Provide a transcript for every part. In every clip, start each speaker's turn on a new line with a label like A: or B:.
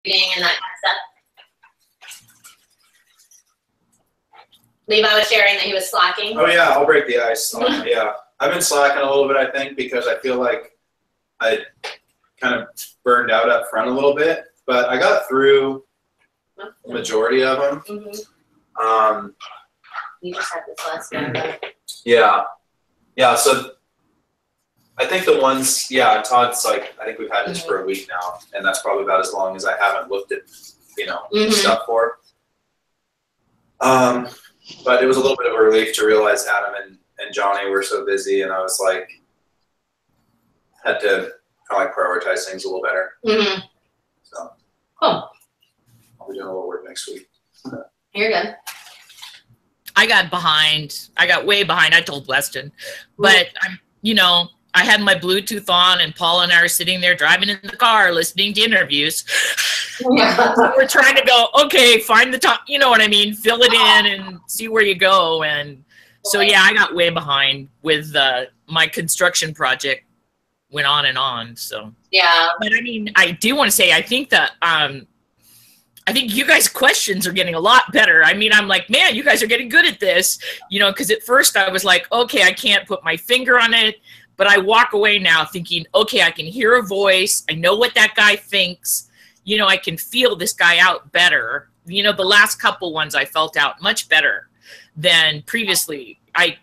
A: and that kind of stuff. Levi was sharing that he was slacking.
B: Oh yeah, I'll break the ice. Yeah, I've been slacking a little bit, I think, because I feel like I kind of burned out up front a little bit, but I got through the majority of them.
A: Mm-hmm. You just had this last one.
B: Yeah. So I think the ones, Todd's like, I think we've had this for a week now, and that's probably about as long as I haven't looked at, stuff for. But it was a little bit of a relief to realize Adam and Johnny were so busy, and I was like, had to kind of like prioritize things a little better.
A: Mm-hmm.
B: So,
A: cool.
B: I'll be doing a little work next week.
A: You're good.
C: I got behind. I got way behind. I told Weston, but I had my Bluetooth on, and Paul and I are sitting there driving in the car, listening to interviews. We're trying to go, okay, find the top, you know what I mean? Fill it in and see where you go. And so, yeah, I got way behind with my construction project. Went on and on. So,
A: yeah.
C: But I mean, I do want to say, I think that, I think you guys' questions are getting a lot better. I mean, I'm like, man, you guys are getting good at this, because at first I was like, okay, I can't put my finger on it. But I walk away now thinking, okay, I can hear a voice. I know what that guy thinks. I can feel this guy out better. The last couple ones I felt out much better than previously. I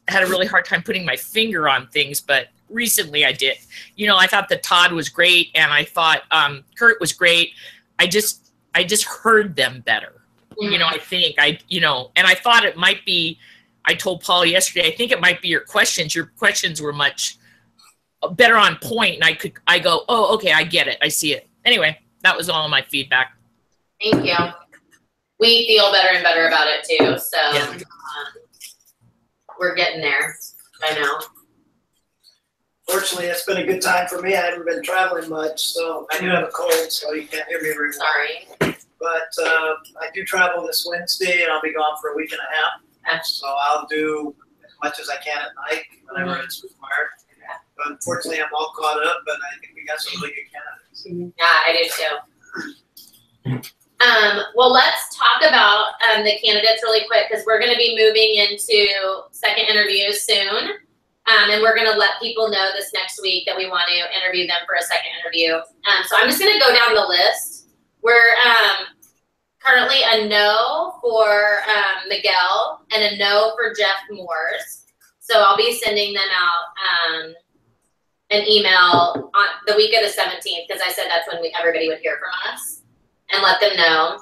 C: had a really hard time putting my finger on things, but recently I did. I thought that Todd was great, and I thought Kurt was great. I just heard them better. I think and I thought it might be, I told Paul yesterday, I think it might be your questions. Your questions were much better on point, and I go, oh, okay, I get it. I see it. Anyway, that was all my feedback.
A: Thank you. We feel better and better about it too. So yeah. We're getting there. I know.
D: Fortunately, it's been a good time for me. I haven't been traveling much, so I do have a cold, so you can't hear me very well.
A: Sorry.
D: But I do travel this Wednesday, and I'll be gone for a week and a half. So I'll do as much as I can at night whenever it's required. But unfortunately, I'm all caught up, but I think we got some really good candidates.
A: Yeah, I do too. Well, let's talk about the candidates really quick, because we're going to be moving into second interviews soon. And we're going to let people know this next week that we want to interview them for a second interview. So I'm just going to go down the list. We're currently a no for Miguel and a no for Jeff Moores. So I'll be sending them out an email on the week of the 17th, because I said that's when everybody would hear from us, and let them know.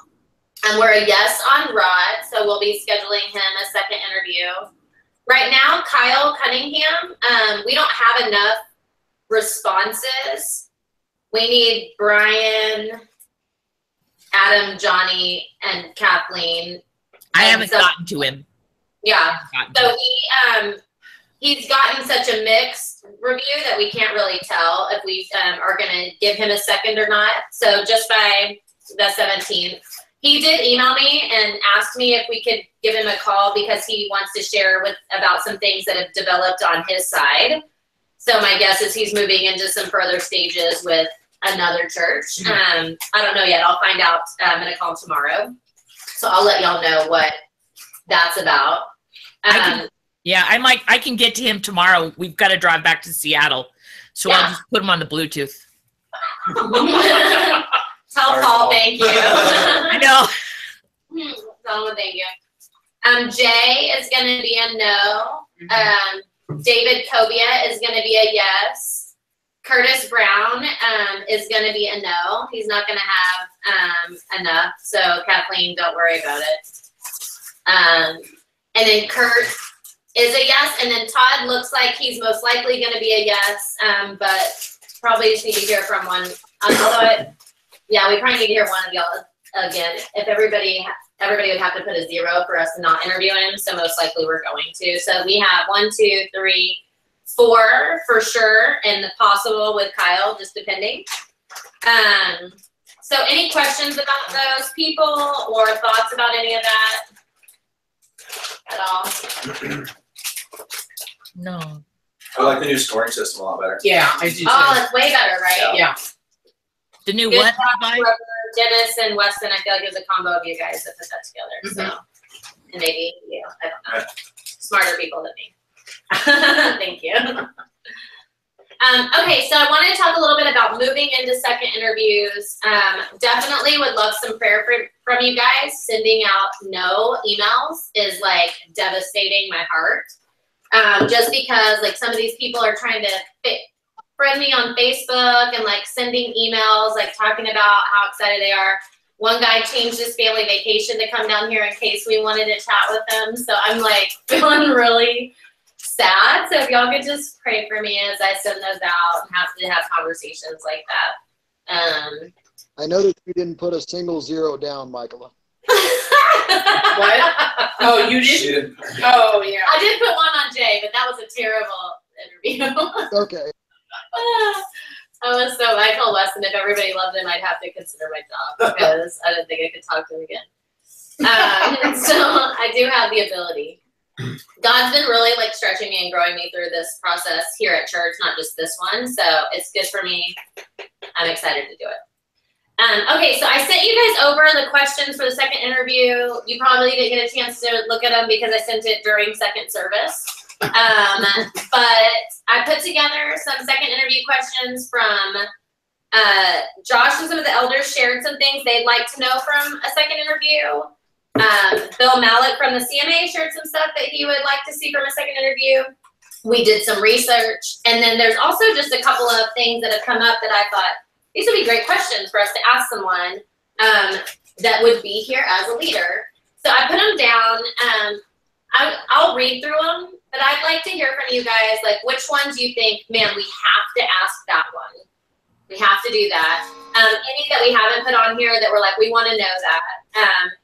A: And we're a yes on Rod, so we'll be scheduling him a second interview. Right now, Kyle Cunningham, we don't have enough responses. We need Brian, Adam, Johnny, and Kathleen.
C: I haven't gotten to him.
A: Yeah. So he's gotten such a mixed review that we can't really tell if we are going to give him a second or not. So just by the 17th. He did email me and asked me if we could give him a call, because he wants to share about some things that have developed on his side. So my guess is he's moving into some further stages with another church. I don't know yet. I'll find out. I'm going to call him tomorrow. So I'll let y'all know what that's about.
C: I can get to him tomorrow. We've got to drive back to Seattle. So I'll just put him on the Bluetooth.
A: Tell Paul thank you.
C: I know.
A: Tell him thank you. Jay is going to be a no. David Cobia is going to be a yes. Curtis Brown is going to be a no. He's not going to have enough. So Kathleen, don't worry about it. And then Kurt is a yes. And then Todd looks like he's most likely going to be a yes. But probably just need to hear from one. Yeah, we probably need to hear one of y'all again. If everybody would have to put a 0 for us to not interview him, so most likely we're going to. So we have 1, 2, 3, 4 for sure, and possible with Kyle, just depending. So any questions about those people or thoughts about any of that at all?
C: No.
B: I like the new scoring system a lot better.
E: Yeah, I do too.
A: Oh, it's way better, right?
E: Yeah.
C: The new what?
A: Dennis and Weston, I feel like it was a combo of you guys that put that together. So, and maybe you, I don't know, smarter people than me. Thank you. Okay, so I wanted to talk a little bit about moving into second interviews. Definitely would love some prayer from you guys. Sending out no emails is like devastating my heart. Just because like some of these people are trying to friend me on Facebook and like sending emails, like talking about how excited they are. One guy changed his family vacation to come down here in case we wanted to chat with them. So I'm like feeling really sad. So if y'all could just pray for me as I send those out and have to have conversations like that.
E: I noticed you didn't put a single zero down, Michaela.
A: What?
F: Oh, you did? Oh, yeah.
A: I did put one on Jay, but that was a terrible interview.
E: Okay.
A: I told Weston if everybody loved him, I'd have to consider my job because I didn't think I could talk to him again. So I do have the ability. God's been really like stretching me and growing me through this process here at church, not just this one. So it's good for me. I'm excited to do it. Okay, so I sent you guys over the questions for the second interview. You probably didn't get a chance to look at them because I sent it during second service. But I put together some second interview questions from Josh and some of the elders shared some things they'd like to know from a second interview. Bill Mallett from the CMA shared some stuff that he would like to see from a second interview. We did some research. And then there's also just a couple of things that have come up that I thought, these would be great questions for us to ask someone that would be here as a leader. So I put them down. I'll read through them, but I'd like to hear from you guys, like which ones you think, man, we have to ask that one. We have to do that. Any that we haven't put on here that we're like, we want to know that.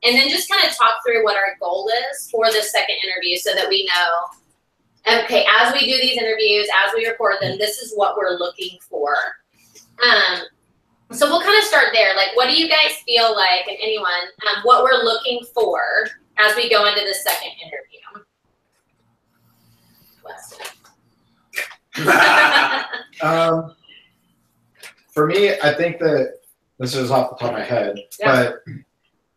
A: And then just kind of talk through what our goal is for this second interview so that we know, okay, as we do these interviews, as we record them, this is what we're looking for. So we'll kind of start there. Like, what do you guys feel like, and anyone, what we're looking for as we go into the second interview?
G: For me, I think that this is off the top of my head, but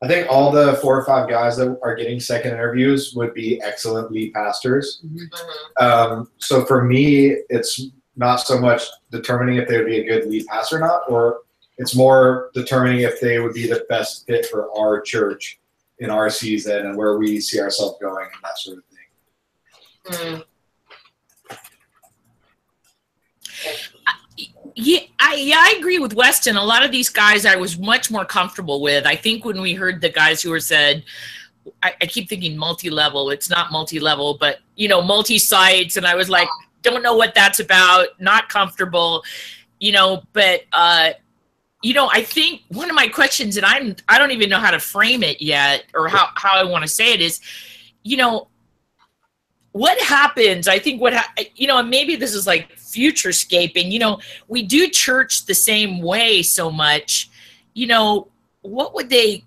G: I think all the 4 or 5 guys that are getting second interviews would be excellent lead pastors.
A: Mm-hmm.
G: So for me, it's not so much determining if they would be a good lead pastor or not, or it's more determining if they would be the best fit for our church in our season and where we see ourselves going and that sort of thing.
C: I agree with Weston. A lot of these guys I was much more comfortable with. I think when we heard the guys who were said, I keep thinking multi-level. It's not multi-level, but, you know, multi-sites. And I was like, don't know what that's about, not comfortable, you know, but, you know, I think one of my questions, and I don't even know how to frame it yet or how I want to say it is, you know, what happens, I think you know, and maybe this is like futurescaping, you know, we do church the same way so much, you know, what would they,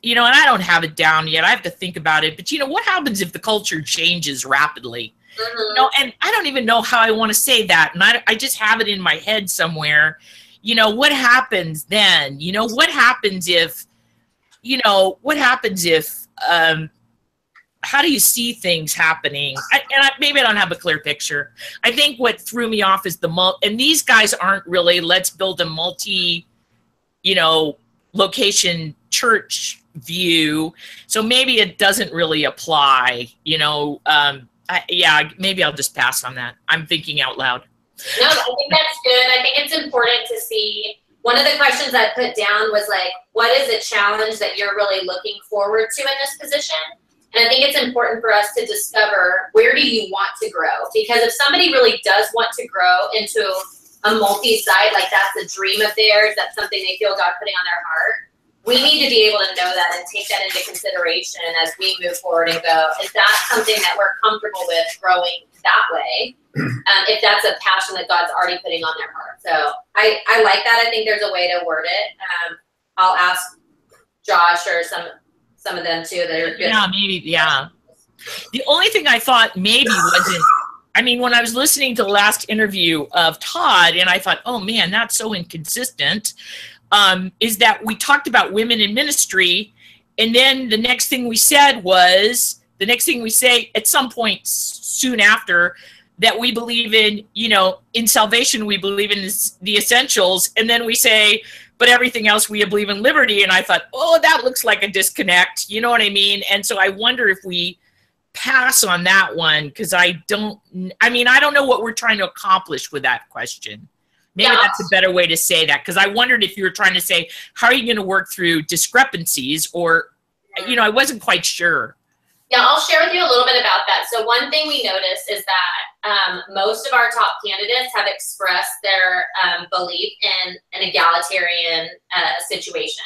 C: you know, and I don't have it down yet. I have to think about it, but you know, what happens if the culture changes rapidly? Mm-hmm. You know, and I don't even know how I want to say that. And I just have it in my head somewhere, you know, what happens then? You know, what happens if, how do you see things happening? Maybe I don't have a clear picture. I think what threw me off is and these guys aren't really, let's build a multi, you know, location church view. So maybe it doesn't really apply, you know. Maybe I'll just pass on that. I'm thinking out loud.
A: No, I think that's good. I think it's important to see. One of the questions I put down was like, what is a challenge that you're really looking forward to in this position? And I think it's important for us to discover, where do you want to grow? Because if somebody really does want to grow into a multi-site, like that's a dream of theirs, that's something they feel God putting on their heart, we need to be able to know that and take that into consideration as we move forward and go, is that something that we're comfortable with growing that way? If that's a passion that God's already putting on their heart. So I like that. I think there's a way to word it. I'll ask Josh or some of them too that are good.
C: Yeah, maybe, yeah. The only thing I thought maybe wasn't, I mean, when I was listening to the last interview of Todd, and I thought, oh man, that's so inconsistent. is that we talked about women in ministry, and then the next thing we said was, the next thing we say at some point soon after, that we believe in, you know, in salvation, we believe in the essentials. And then we say, but everything else, we believe in liberty. And I thought, oh, that looks like a disconnect. You know what I mean? And so I wonder if we pass on that one, because I don't know what we're trying to accomplish with that question. Maybe that's a better way to say that, because I wondered if you were trying to say, how are you going to work through discrepancies, or, you know, I wasn't quite sure.
A: Yeah, I'll share with you a little bit about that. So one thing we noticed is that most of our top candidates have expressed their belief in an egalitarian situation.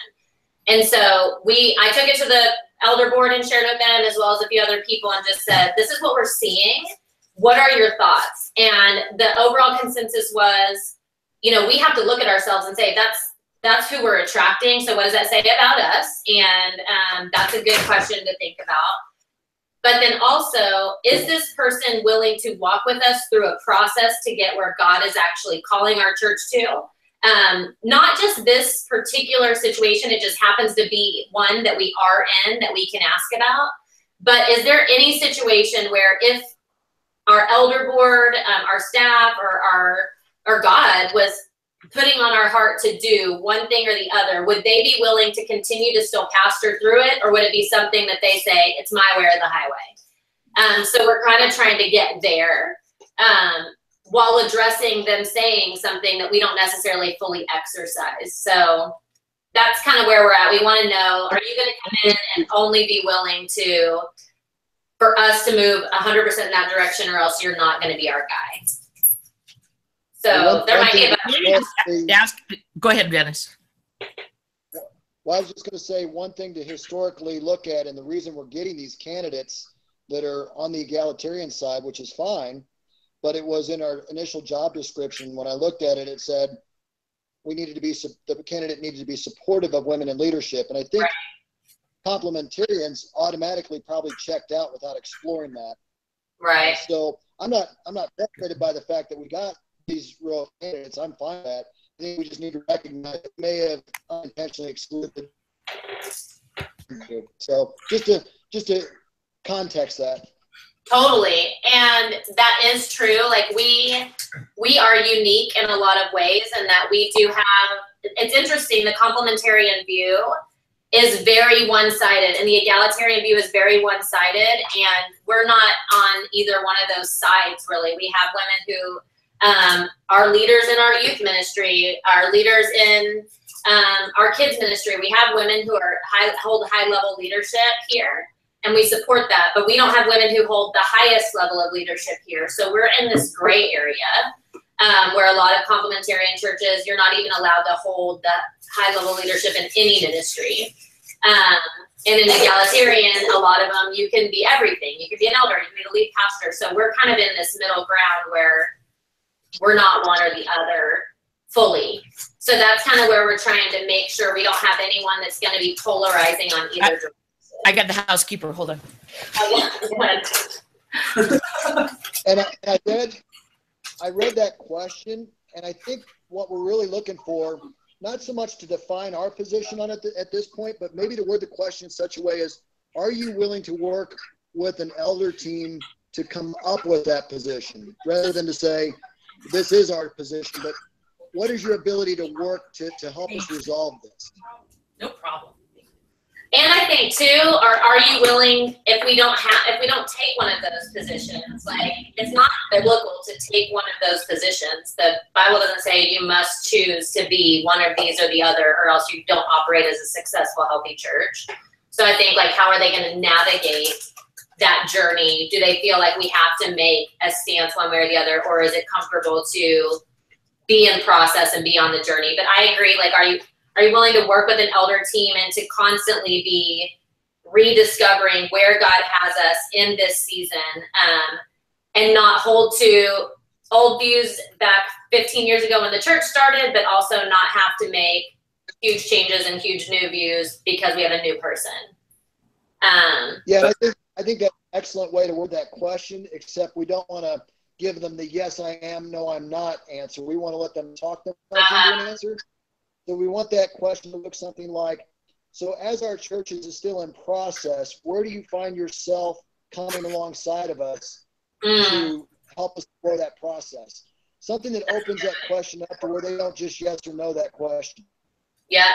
A: And so I took it to the elder board and shared with them, as well as a few other people, and just said, this is what we're seeing. What are your thoughts? And the overall consensus was, you know, we have to look at ourselves and say, that's who we're attracting. So what does that say about us? And that's a good question to think about. But then also, is this person willing to walk with us through a process to get where God is actually calling our church to? Not just this particular situation, it just happens to be one that we are in that we can ask about. But is there any situation where if our elder board, our staff, or God was putting on our heart to do one thing or the other, would they be willing to continue to still pastor through it? Or would it be something that they say, it's my way or the highway? So we're kind of trying to get there while addressing them saying something that we don't necessarily fully exercise. So that's kind of where we're at. We want to know, are you going to come in and only be willing for us to move 100% in that direction, or else you're not going to be our guy? So there might be
C: go ahead, Dennis.
E: Well, I was just going to say one thing to historically look at, and the reason we're getting these candidates that are on the egalitarian side, which is fine, but it was in our initial job description. When I looked at it, it said the candidate needed to be supportive of women in leadership. And I think complementarians automatically probably checked out without exploring that.
A: Right.
E: And so I'm not frustrated by the fact that we got these real candidates. I'm fine with that. I think we just need to recognize it may have unintentionally excluded. So just to context that.
A: Totally. And that is true. Like we are unique in a lot of ways, and that we do have, it's interesting, the complementarian view is very one-sided, and the egalitarian view is very one-sided, and we're not on either one of those sides, really. We have women who are leaders in our youth ministry, are leaders in our kids ministry. We have women who hold high-level leadership here, and we support that, but we don't have women who hold the highest level of leadership here. So we're in this gray area where a lot of complementarian churches, you're not even allowed to hold the high-level leadership in any ministry. And in egalitarian, a lot of them, you can be everything. You can be an elder, you can be a lead pastor. So we're kind of in this middle ground where we're not one or the other fully. So that's kind of where we're trying to make sure we don't have anyone that's going to be polarizing on either direction.
C: I got the housekeeper. Hold on.
E: And I read that question, and I think what we're really looking for, not so much to define our position on it at this point, but maybe to word the question in such a way as, are you willing to work with an elder team to come up with that position, rather than to say, this is our position, but what is your ability to work to help us resolve this?
A: No problem. And I think too, are you willing, if we don't take one of those positions, like it's not biblical to take one of those positions. The Bible doesn't say you must choose to be one of these or the other, or else you don't operate as a successful, healthy church. So I think, like, how are they going to navigate that journey? Do they feel like we have to make a stance one way or the other, or is it comfortable to be in process and be on the journey? But I agree, like, are you willing to work with an elder team and to constantly be rediscovering where God has us in this season, and not hold to old views back 15 years ago when the church started, but also not have to make huge changes and huge new views because we have a new person.
E: Yeah, I think that's an excellent way to word that question, except we don't want to give them the yes, I am, no, I'm not answer. We want to let them talk them an answer. So we want that question to look something like, so as our church is still in process, where do you find yourself coming alongside of us to help us grow that process? Something that opens that question up to where they don't just yes or no that question.
A: Yeah.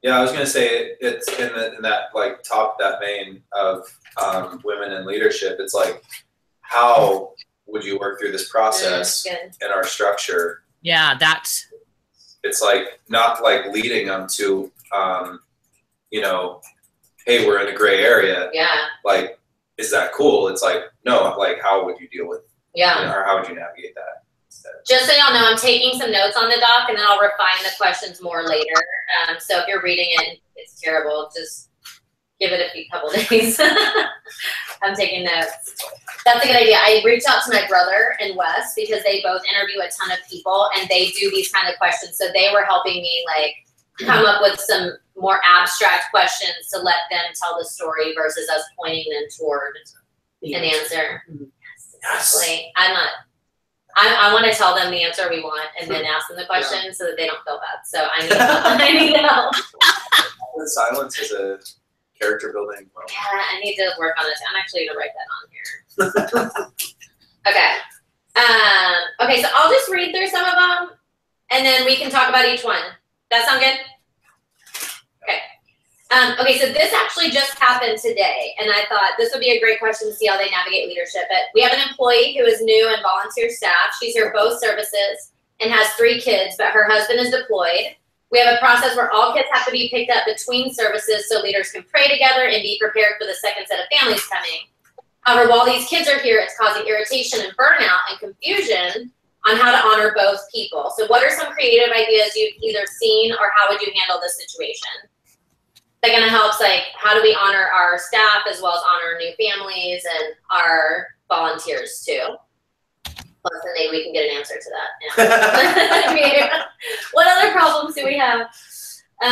B: Yeah, I was gonna say it's in that like that vein of women in leadership. It's like, how would you work through this process in our structure?
C: Yeah, that's.
B: It's like not like leading them to, you know, hey, we're in a gray area.
A: Yeah.
B: Like, is that cool? It's like, no. Like, how would you deal with?
A: Yeah.
B: You know, or how would you navigate that?
A: Just so y'all know, I'm taking some notes on the doc, and then I'll refine the questions more later. So if you're reading it, it's terrible. Just give it a couple days. I'm taking notes. That's a good idea. I reached out to my brother and Wes because they both interview a ton of people, and they do these kind of questions. So they were helping me like come up with some more abstract questions to let them tell the story versus us pointing them toward an answer. Exactly. I want to tell them the answer we want and then ask them the question so that they don't feel bad. So I need help.
B: Silence is a character building.
A: Yeah, I need to work on this. I'm actually going to write that on here. Okay. Okay, so I'll just read through some of them and then we can talk about each one. That sound good? Okay. Okay, so this actually just happened today, and I thought this would be a great question to see how they navigate leadership. But we have an employee who is new and volunteer staff. She's here both services and has 3 kids, but her husband is deployed. We have a process where all kids have to be picked up between services so leaders can pray together and be prepared for the second set of families coming. However, while these kids are here, it's causing irritation and burnout and confusion on how to honor both people. So what are some creative ideas you've either seen or how would you handle this situation? That kind of helps, like, how do we honor our staff as well as honor new families and our volunteers too? Plus, then maybe we can get an answer to that. Yeah. What other problems do we have? So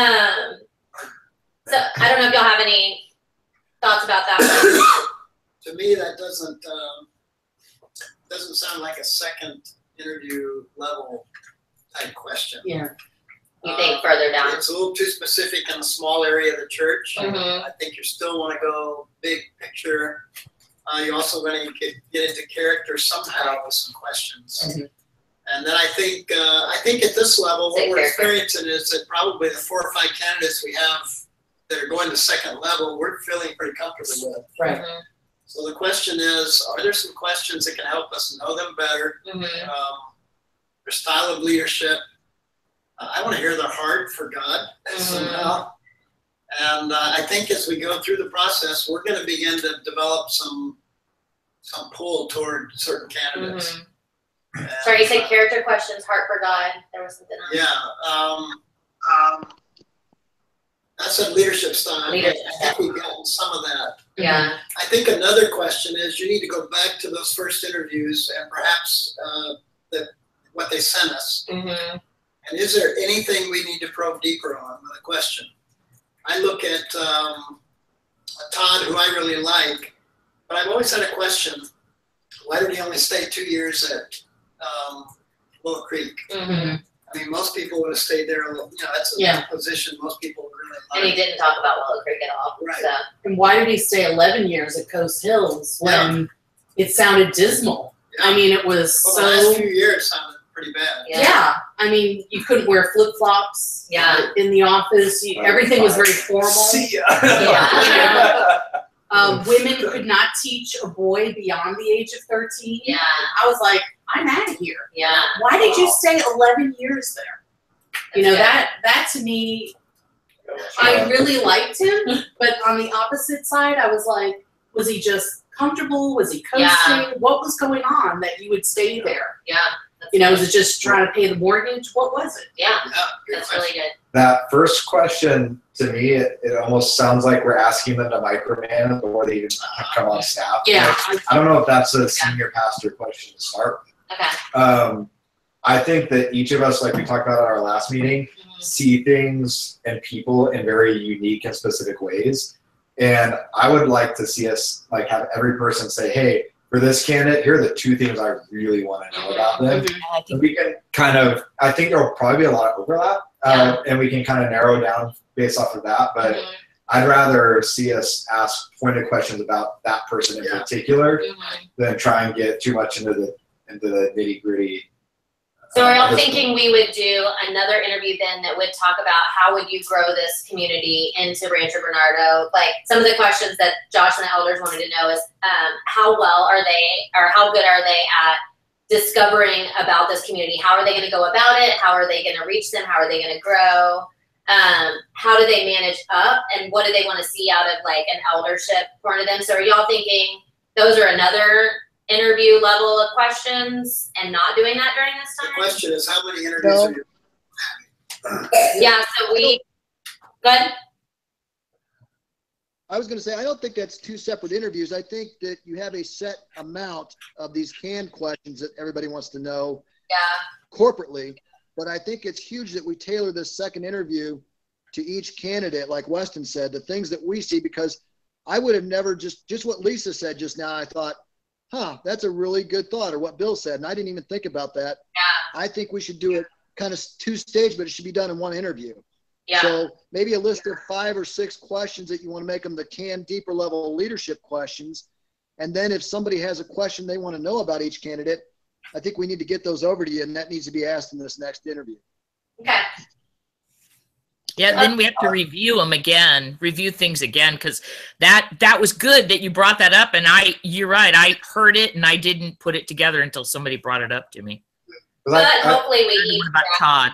A: I don't know if y'all have any thoughts about that one.
D: To me, that doesn't sound like a second interview level type question.
F: Yeah.
A: You think further down?
D: It's a little too specific in a small area of the church.
A: Mhm.
D: I think you still want to go big picture. You also want to get into character somehow with some questions.
F: Mhm.
D: And then I think at this level, what
A: Say
D: we're
A: character.
D: experiencing is that probably the 4 or 5 candidates we have that are going to second level, we're feeling pretty comfortable with.
F: Right.
A: Mhm.
D: So the question is, are there some questions that can help us know them better?
A: Mhm.
D: Their style of leadership. I want to hear their heart for God somehow. And I think as we go through the process, we're going to begin to develop some pull toward certain candidates.
A: Mhm.
D: And,
A: Sorry, you said character questions, heart for God. There was something else.
D: Yeah. I said leadership style.
A: Leadership
D: I think we've gotten some of that.
A: Yeah.
D: I think another question is you need to go back to those first interviews and perhaps what they sent us.
A: Mhm.
D: And is there anything we need to probe deeper on with a question? I look at Todd, who I really like, but I've always had a question. Why did he only stay 2 years at Willow Creek?
A: Mhm.
D: I mean, most people would have stayed there. That's a
F: Yeah.
D: position most people really
A: And he
D: like.
A: didn't talk about Willow Creek at all.
D: Right.
A: So.
F: And why did he stay 11 years at Coast Hills when it sounded dismal? I mean, it was
D: Well, the last
F: so.
D: few years sounded pretty bad.
A: Yeah.
F: Yeah. I mean, you couldn't wear flip flops.
A: Yeah.
F: In the office, everything was very formal.
B: See ya.
A: Yeah.
F: Women could not teach a boy beyond the age of 13.
A: Yeah.
F: I was like, I'm out of here.
A: Yeah.
F: Why did you stay 11 years there? You know,
A: That's
F: that to me, I really liked him, but on the opposite side, I was like, was he just comfortable? Was he coasting?
A: Yeah.
F: What was going on that you would stay there?
A: Yeah.
F: You know, was it just trying to pay the mortgage? What was it?
A: Yeah.
D: Yeah, good
A: That's
D: question.
A: really good.
G: That first question, to me, it almost sounds like we're asking them to micromanage before they even come on staff.
F: Yeah.
G: I don't know if that's a senior pastor question to start with.
A: Okay.
G: I think that each of us, like we talked about at our last meeting,
A: Mhm.
G: see things and people in very unique and specific ways. And I would like to see us like have every person say, hey, for this candidate, here are the 2 things I really want to know about them.
C: I think
G: We can kind of, I think there'll probably be a lot of overlap, and we can kind of narrow down based off of that. But I'd rather see us ask pointed questions about that person in particular than try and get too much into the nitty gritty.
A: So I'm thinking we would do another interview then that would talk about how would you grow this community into Rancho Bernardo. Like some of the questions that Josh and the elders wanted to know is how well are they, or how good are they at discovering about this community? How are they going to go about it? How are they going to reach them? How are they going to grow? How do they manage up? And what do they want to see out of like an eldership point of them? So are y'all thinking those are another interview level of questions and not doing that during this time?
D: The question is, how many interviews are you having?
A: Yeah, so good.
E: I was going to say, I don't think that's 2 separate interviews. I think that you have a set amount of these canned questions that everybody wants to know corporately. But I think it's huge that we tailor this second interview to each candidate, like Weston said, the things that we see, because I would have never just what Lisa said just now. I thought, that's a really good thought, or what Bill said. And I didn't even think about that.
A: Yeah.
E: I think we should do it kind of 2-stage, but it should be done in one interview.
A: Yeah.
E: So maybe a list of 5 or 6 questions that you want to make them the canned deeper level leadership questions. And then if somebody has a question they want to know about each candidate, I think we need to get those over to you, and that needs to be asked in this next interview.
A: Okay.
C: Yeah, then we have to review things again, because that was good that you brought that up, and you're right, I heard it and I didn't put it together until somebody brought it up to me.
A: But hopefully we each
C: about Todd.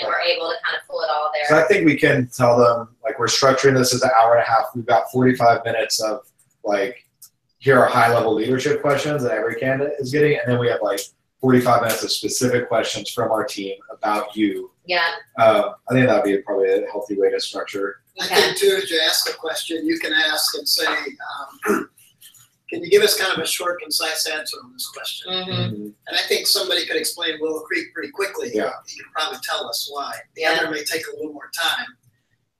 A: And we're able to kind of pull it all there.
G: So I think we can tell them, like, we're structuring this as an hour and a half. We've got 45 minutes of, like, here are high-level leadership questions that every candidate is getting, and then we have, like, 45 minutes of specific questions from our team about you.
A: Yeah.
G: I think that would be probably a healthy way to structure.
D: I think, too, as you ask a question, you can ask and say, can you give us kind of a short, concise answer on this question? And I think somebody could explain Willow Creek pretty quickly.
G: Yeah.
D: You can probably tell us why. The other may take a little more time.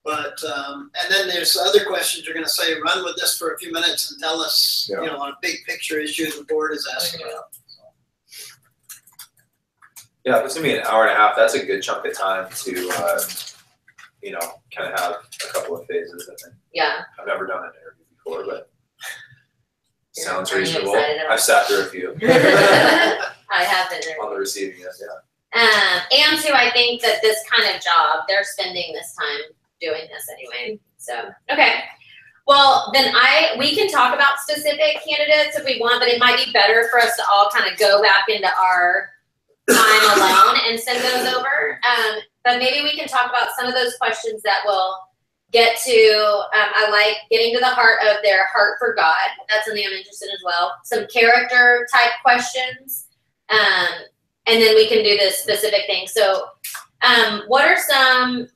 D: But, and then there's other questions you're going to say, run with this for a few minutes and tell us, you know, on a big picture issue the board is asking about.
B: Yeah, if it's gonna be an hour and a half, that's a good chunk of time to, you know, kind of have a couple of phases, I think.
A: Yeah.
B: I've never done an interview before, but sounds
A: Are you
B: reasonable.
A: excited about
B: I've sat through a few.
A: I have been there.
B: On the receiving end, yeah.
A: And too, I think that this kind of job, they're spending this time doing this anyway. So, okay. Well, then we can talk about specific candidates if we want, but it might be better for us to all kind of go back into our time alone and send those over. But maybe we can talk about some of those questions that will get to, I like getting to the heart of their heart for God. That's something I'm interested in as well. Some character type questions. And then we can do the specific things. So what are some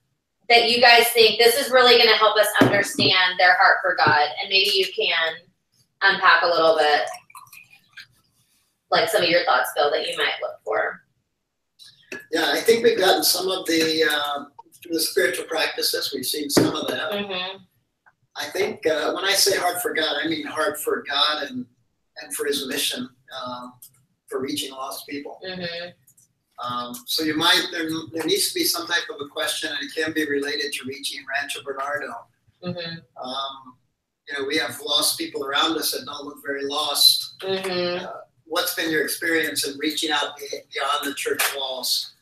A: that you guys think this is really going to help us understand their heart for God? And maybe you can unpack a little bit, like some of your thoughts, Bill, that you might look for.
D: Yeah, I think we've gotten some of the spiritual practices. We've seen some of that. I think when I say heart for God, I mean heart for God and for His mission, for reaching lost people. So you might, there needs to be some type of a question, and it can be related to reaching Rancho Bernardo. You know, we have lost people around us that don't look very lost. What's been your experience in reaching out beyond the church walls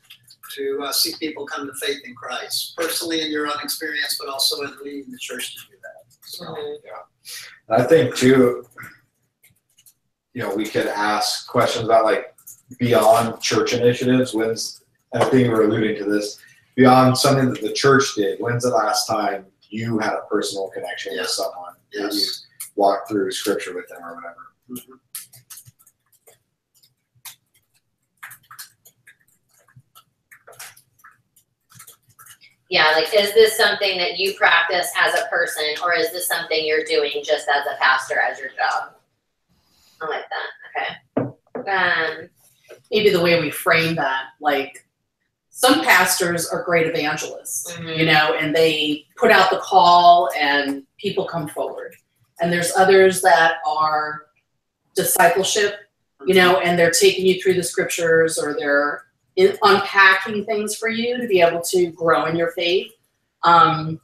D: to see people come to faith in Christ, personally in your own experience, but also in leading the church to do that? So,
G: yeah. I think too, you know, we could ask questions about, like, beyond church initiatives. When's, I think we were alluding to this, beyond something that the church did, when's the last time you had a personal connection with someone that you walked through scripture with them or whatever?
A: Yeah, like, is this something that you practice as a person, or is this something you're doing just as a pastor, as your job? I like that. Okay.
F: Maybe the way we frame that, like, some pastors are great evangelists, you know, and they put out the call and people come forward. And there's others that are discipleship, you know, and they're taking you through the scriptures, or they're unpacking things for you to be able to grow in your faith. Some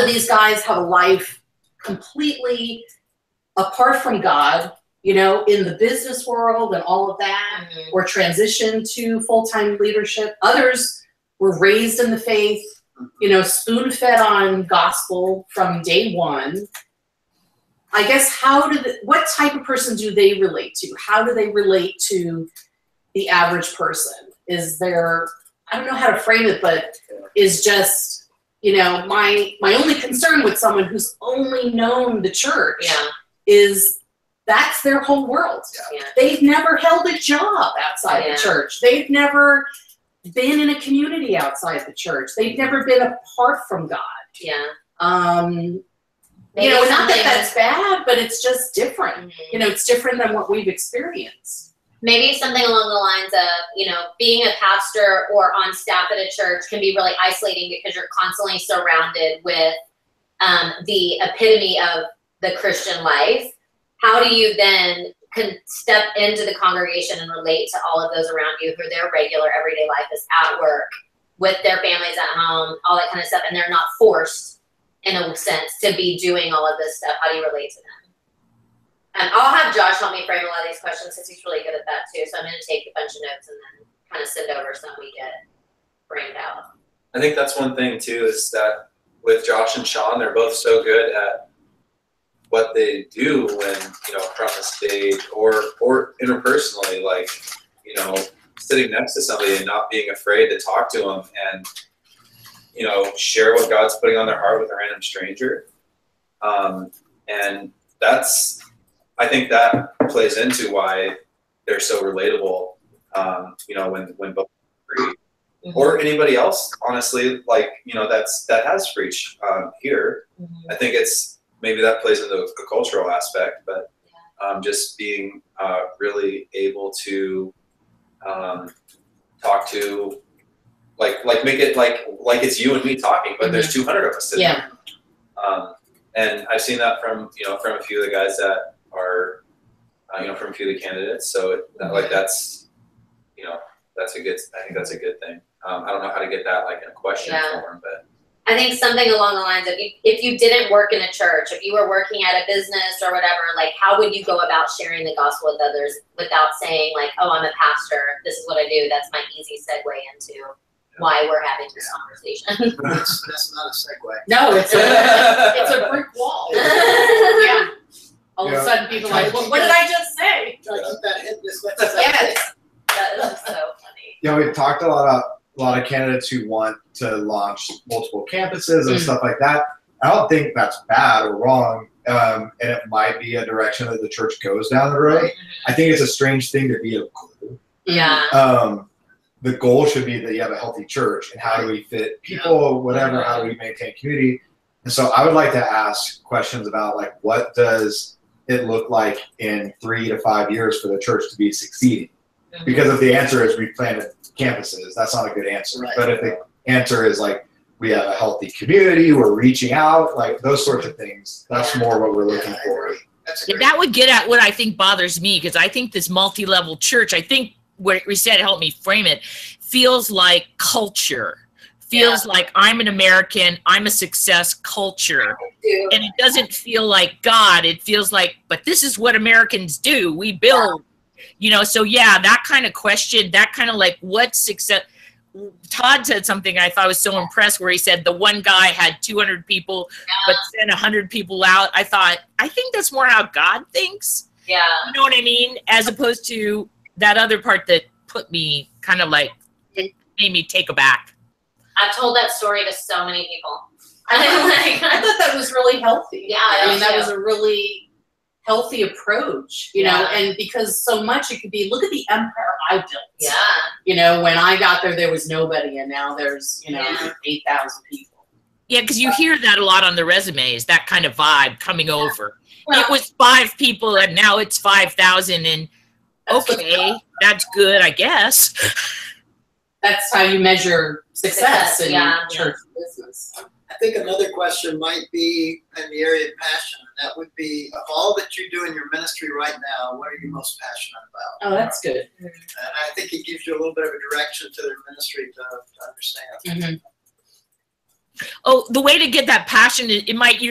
F: of these guys have a life completely apart from God, you know, in the business world and all of that, or transitioned to full-time leadership. Others were raised in the faith, you know, spoon-fed on gospel from day one. I guess what type of person do they relate to? How do they relate to the average person? Is there, I don't know how to frame it, but is just, you know, my only concern with someone who's only known the church is that's their whole world.
A: Yeah.
F: They've never held a job outside the church. They've never been in a community outside the church. They've never been apart from God.
A: Yeah.
F: You know, not that that's bad, but it's just different. You know, it's different than what we've experienced.
A: Maybe something along the lines of, you know, being a pastor or on staff at a church can be really isolating because you're constantly surrounded with the epitome of the Christian life. How do you then step into the congregation and relate to all of those around you who their regular everyday life is at work, with their families at home, all that kind of stuff, and they're not forced, in a sense, to be doing all of this stuff? How do you relate to them? I'll have Josh help me frame a lot of these questions since he's really good at that too. So I'm going to take a bunch of notes and then kind of send over some we get framed out.
B: I think that's one thing too, is that with Josh and Sean, they're both so good at what they do when, you know, from the stage or interpersonally, like, you know, sitting next to somebody and not being afraid to talk to them and, you know, share what God's putting on their heart with a random stranger. And I think that plays into why they're so relatable, you know, when both agree. Or anybody else, honestly, like, you know, that has preached here. I think maybe that plays into the cultural aspect, but just being really able to talk to, like make it like it's you and me talking, but there's 200 of us sitting there. And I've seen that from a few of the guys that are, you know, from a few of the candidates. So that's, you know, I think that's a good thing. I don't know how to get that like in a question form, but
A: I think something along the lines of, if you didn't work in a church, if you were working at a business or whatever, like, how would you go about sharing the gospel with others without saying like, oh, I'm a pastor, this is what I do? That's my easy segue into why we're having this conversation.
D: That's not a segue.
F: No, it's a brick wall. Yeah. All of a sudden, people are like, well, what did I just say?
D: Try to keep that hidden as much as
A: Yes, that is so funny.
G: Yeah, we've talked a lot of candidates who want to launch multiple campuses and stuff like that. I don't think that's bad or wrong, and it might be a direction that the church goes down the road. I think it's a strange thing to be a goal.
A: Yeah.
G: The goal should be that you have a healthy church, and how do we fit people, whatever, how do we maintain community? And so I would like to ask questions about, like, what does it look like in 3 to 5 years for the church to be succeeding? Because if the answer is we planted campuses, that's not a good answer.
D: Right.
G: But if the answer is like we have a healthy community, we're reaching out, like those sorts of things, that's more what we're looking for.
C: That would get at what I think bothers me, because I think this multi-level church, I think what we said, help me frame it, feels like culture. Feels like I'm an American, I'm a success culture. And it doesn't feel like God. It feels like, but this is what Americans do. We build, you know, so yeah, that kind of question, that kind of like what success. Todd said something I thought was so impressed where he said the one guy had 200 people, but sent 100 people out. I thought, I think that's more how God thinks.
A: Yeah.
C: You know what I mean? As opposed to that other part that put me kind of like, it made me take aback.
A: I've told that story to so many people.
F: I thought that was really healthy.
A: Yeah,
F: I mean, that was a really healthy approach, you know, and because so much it could be, look at the empire I built.
A: Yeah.
F: You know, when I got there was nobody, and now there's, you know, 8,000 people.
C: Yeah, because you hear that a lot on the resumes, that kind of vibe coming over.
F: Well,
C: it was 5 people and now it's 5,000, and okay, that's good, I guess.
F: That's how you measure success in
A: Yeah.
F: church business.
D: I think another question might be in the area of passion, and that would be, of all that you do in your ministry right now, what are you most passionate about?
F: Oh, that's good.
D: And I think it gives you a little bit of a direction to their ministry to understand.
F: Mhm.
C: Oh, the way to get that passion, it might.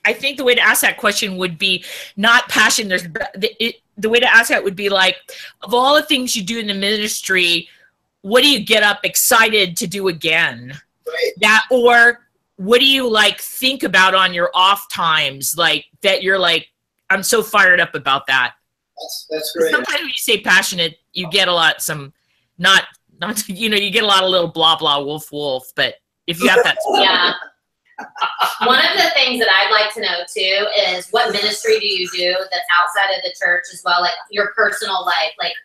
C: I think the way to ask that question would be not passion. The way to ask that would be like, of all the things you do in the ministry, what do you get up excited to do again?
D: Right.
C: That, or what do you like think about on your off times, like that you're like, I'm so fired up about that.
D: That's great.
C: Sometimes when you say passionate, you get a lot not you get a lot of little blah blah wolf, but if you have that.
A: Yeah. One of the things that I'd like to know too is what ministry do you do that's outside of the church as well, like your personal life, like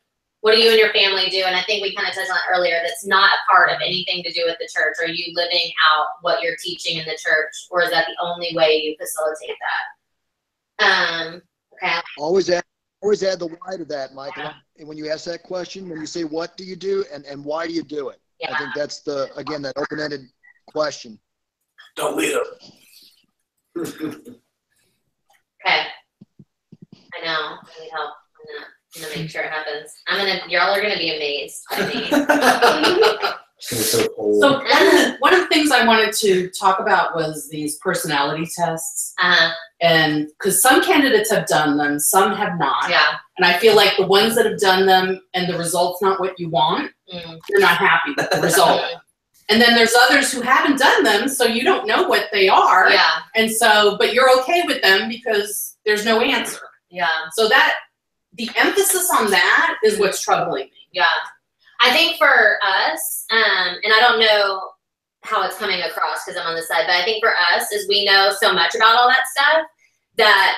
A: what do you and your family do? And I think we kind of touched on it earlier. That's not a part of anything to do with the church. Are you living out what you're teaching in the church, or is that the only way you facilitate that? Okay.
E: Always add the why to that, Michael. And when you ask that question, when you say what do you do and why do you do it?
A: Yeah.
E: I think that's that open-ended question.
D: Don't lead them.
A: Okay. I know. I need help. I'm gonna make sure it happens. Y'all are gonna be amazed by me.
G: It's gonna be so cold.
F: So one of the things I wanted to talk about was these personality tests. And because some candidates have done them, some have not.
A: Yeah.
F: And I feel like the ones that have done them and the result's not what you want, you're not happy with the result. And then there's others who haven't done them, so you don't know what they are.
A: Yeah.
F: And so, but you're okay with them because there's no answer.
A: Yeah.
F: So the emphasis on that is what's troubling me.
A: Yeah. I think for us, and I don't know how it's coming across because I'm on this side, but I think for us is we know so much about all that stuff that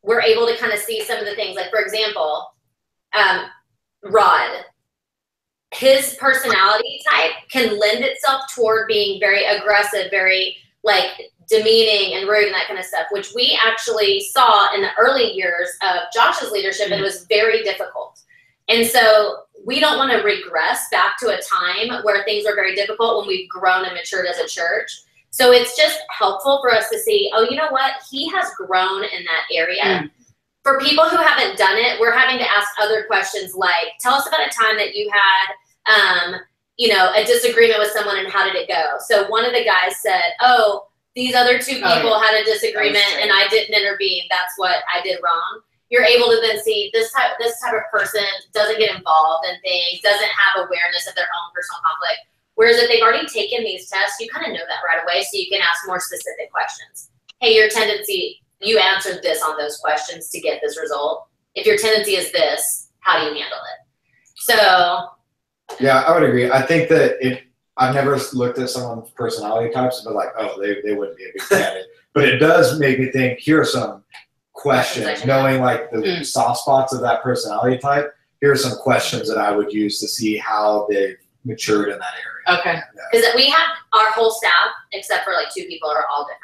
A: we're able to kind of see some of the things. Like, for example, Rod, his personality type can lend itself toward being very aggressive, very like demeaning and rude and that kind of stuff, which we actually saw in the early years of Josh's leadership, and it was very difficult. And so we don't want to regress back to a time where things were very difficult when we've grown and matured as a church. So it's just helpful for us to see, oh, you know what? He has grown in that area. For people who haven't done it, we're having to ask other questions like, tell us about a time that you had, a disagreement with someone and how did it go? So one of the guys said, oh, these other two people had a disagreement and I didn't intervene. That's what I did wrong. You're able to then see this type of person doesn't get involved in things, doesn't have awareness of their own personal conflict. Whereas if they've already taken these tests, you kind of know that right away, so you can ask more specific questions. Hey, your tendency, you answered this on those questions to get this result. If your tendency is this, how do you handle it? So.
G: Yeah, I would agree. I think that I've never looked at someone's personality types and been like, oh, they wouldn't be a good candidate. But it does make me think, here are some questions, knowing like the soft spots of that personality type. Here are some questions that I would use to see how they've matured in that area.
F: Okay.
A: Because we have our whole staff, except for like 2 people, are all different.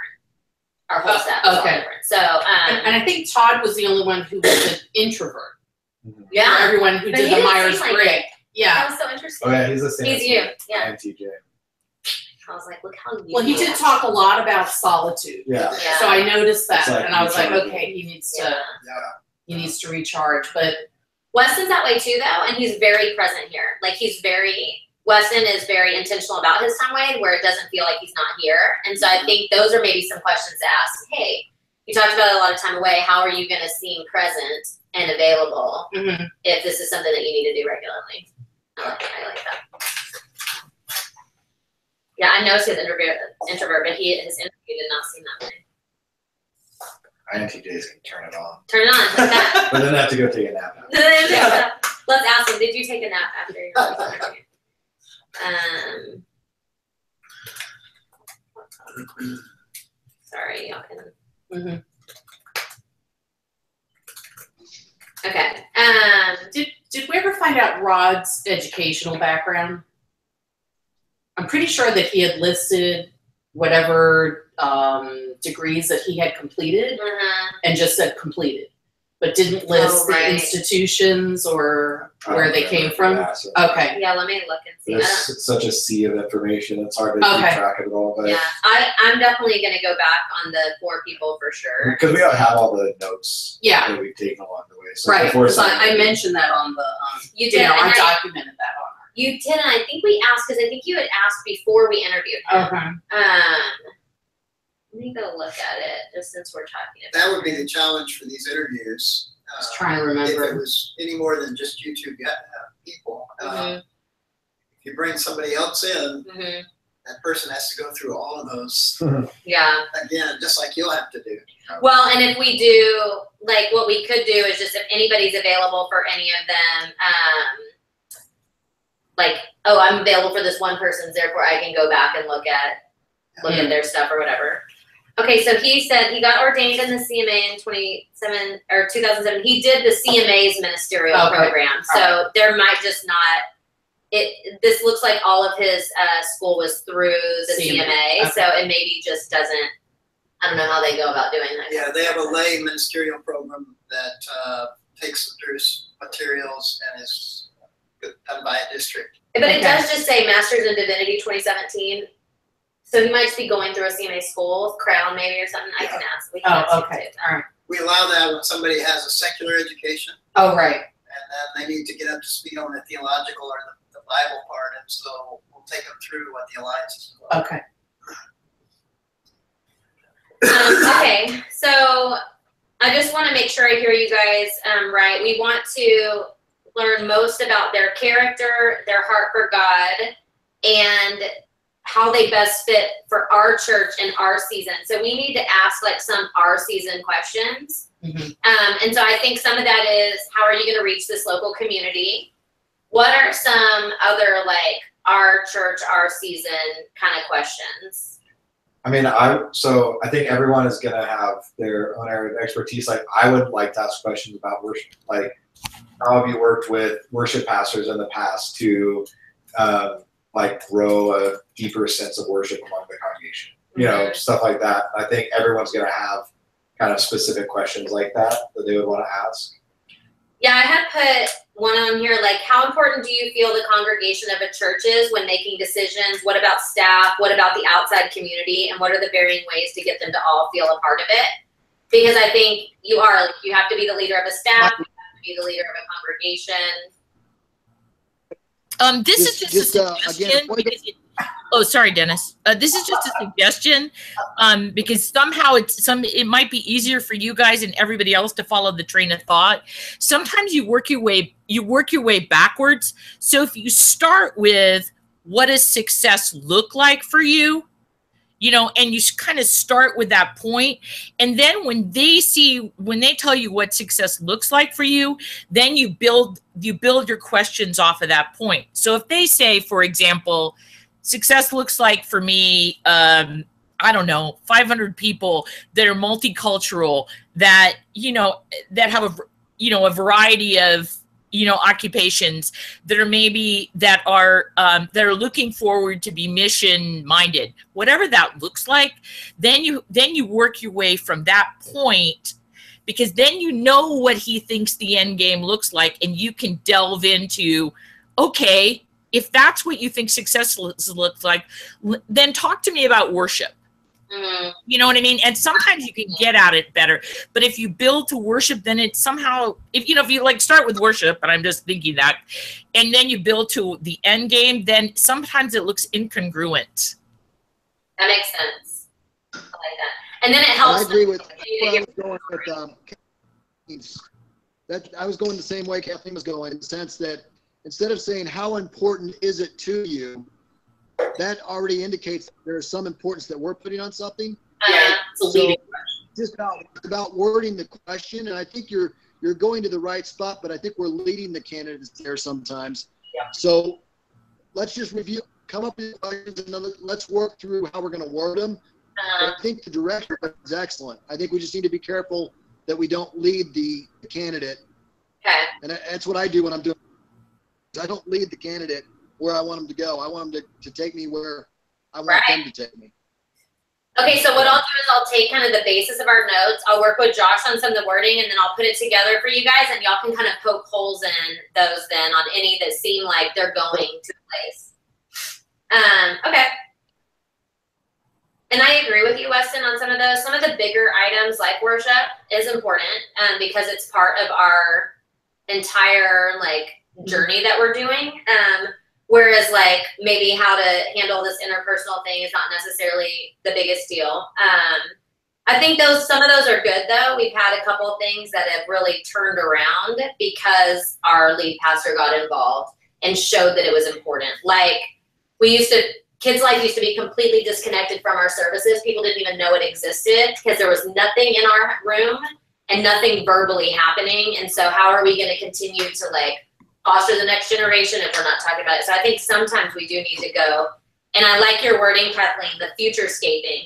A: Our whole staff is all different. So,
F: and I think Todd was the only one who was an introvert.
A: Yeah.
F: For everyone who
A: But
F: did
A: he
F: the
A: didn't
F: Myers
A: seem like
F: Briggs.
A: it.
F: Yeah.
A: That was so interesting.
G: Oh yeah, he's the same.
A: He's you. Yeah.
G: And TJ.
A: I was like, look how you.
F: Well, he did talk a lot about solitude.
G: Yeah.
A: Yeah.
F: So I noticed that,
G: It's like
F: and I was like,
G: recharging.
F: okay, he needs
A: Yeah.
F: to recharge. But
A: Weston's that way too, though, and he's very present here. Like Weston is very intentional about his time away, where it doesn't feel like he's not here. And so I think those are maybe some questions to ask. Hey, you talked about a lot of time away. How are you going to seem present and available if this is something that you need to do regularly? I like that. Yeah, I noticed his introvert, but his interview did not seem that way.
G: INTJs can turn it on.
A: Turn it on. Like that.
G: But then I have to go take a nap now.
A: Let's ask him, did you take a nap after your interview? Sorry, y'all can. Okay.
F: did we ever find out Rod's educational background? I'm pretty sure that he had listed whatever degrees that he had completed and just said completed. but didn't list
A: Oh, right.
F: the institutions or where they came from? Okay.
A: Yeah, let me look and see. I don't-
G: There's such a sea of information. It's hard to keep
F: Okay.
G: track of it all, but
A: Yeah, I'm definitely gonna go back on the 4 people for sure.
G: because we don't have all the notes
F: Yeah.
G: that we've taken along the way. So
F: Right,
G: before
F: because I
G: something-
F: mentioned that on the,
A: You
F: you
A: did,
F: know,
A: and
F: I documented that on
A: you did, and I think we asked, because I think you had asked before we interviewed him.
F: our.
A: Let me go look at it, just since we're talking about
D: That would be
A: it.
D: the challenge for these interviews.
F: Just trying to
D: If
F: remember.
D: it was any more than just you two people,
A: Mhm.
D: if you bring somebody else in,
A: Mhm.
D: that person has to go through all of those
A: Yeah.
D: again, just like you'll have to do.
A: Well, and if we do, like, what we could do is just if anybody's available for any of them, like, oh, I'm available for this one person's, therefore I can go back and look at their stuff or whatever. Okay, so he said he got ordained in the CMA in 2007. He did the CMA's ministerial
F: Okay.
A: program, so there might just not. This looks like all of his school was through the CMA,
F: Okay.
A: so it maybe just doesn't. I don't know how they go about doing that.
D: Yeah, they have a lay ministerial program that takes them through materials and is done by a district.
A: But it
F: Okay.
A: does just say Masters in Divinity 2017. So he might just be going through a CMA school, Crown maybe or something. I can ask. We can ask
F: Oh,
A: him
F: okay,
A: too.
F: all right.
D: We allow that when somebody has a secular education
F: Oh, right.
D: and then they need to get up to speed on the theological or the Bible part, and so we'll take them through what the alliance is about.
F: Okay.
A: Okay, so I just want to make sure I hear you guys right. We want to learn most about their character, their heart for God, and how they best fit for our church and our season. So we need to ask like some our season questions.
F: Mhm.
A: And so I think some of that is, how are you going to reach this local community? What are some other like our church, our season kind of questions?
G: I mean, I think everyone is gonna have their own area of expertise. Like, I would like to ask questions about worship. Like, how have you worked with worship pastors in the past to, like, grow a deeper sense of worship among the congregation? You know, stuff like that. I think everyone's gonna have kind of specific questions like that they would want to ask.
A: Yeah, I had put one on here, like, how important do you feel the congregation of a church is when making decisions? What about staff? What about the outside community? And what are the varying ways to get them to all feel a part of it? Because I think you have to be the leader of a staff, you have to be the leader of a congregation.
C: This is just a suggestion. Oh, sorry, Dennis. This is just a suggestion because somehow it might be easier for you guys and everybody else to follow the train of thought. Sometimes you work your way backwards. So if you start with what does success look like for you, you know, and you kind of start with that point, and then when they tell you what success looks like for you, then you build your questions off of that point. So if they say, for example, success looks like for me, I don't know, 500 people that are multicultural, that, you know, that have a variety of, you know, occupations, that are looking forward to be mission minded, whatever that looks like, then you work your way from that point, because then you know what he thinks the end game looks like, and you can delve into, okay, if that's what you think success looks like, then talk to me about worship. You know what I mean? And sometimes you can get at it better. But if you build to worship, then it's somehow, if you like start with worship, and I'm just thinking that, and then you build to the end game, then sometimes it looks incongruent.
A: That makes sense. I like that. And then it helps.
E: I agree with I was going the same way Kathleen was going, in the sense that instead of saying how important is it to you, that already indicates there is some importance that we're putting on something.
F: Yeah, it's a leading
E: Just about wording the question, and I think you're going to the right spot, but I think we're leading the candidates there sometimes.
F: Yeah.
E: So let's just review, come up with questions, and then let's work through how we're going to word them. I think the direction is excellent. I think we just need to be careful that we don't lead the candidate.
A: Okay.
E: And that's what I do when I'm doing. I don't lead the candidate where I want them to go. I want them to take me where I want them to take me.
A: Okay, so what I'll do is I'll take kind of the basis of our notes. I'll work with Josh on some of the wording, and then I'll put it together for you guys, and y'all can kind of poke holes in those then on any that seem like they're going to place. Okay. And I agree with you, Weston, on some of those. Some of the bigger items like worship is important because it's part of our entire journey that we're doing. Whereas maybe how to handle this interpersonal thing is not necessarily the biggest deal. I think some of those are good though. We've had a couple of things that have really turned around because our lead pastor got involved and showed that it was important. Kids Life used to be completely disconnected from our services. People didn't even know it existed because there was nothing in our room and nothing verbally happening. And so how are we going to continue to foster the next generation if we're not talking about it? So I think sometimes we do need to go, and I like your wording, Kathleen, the futurescaping,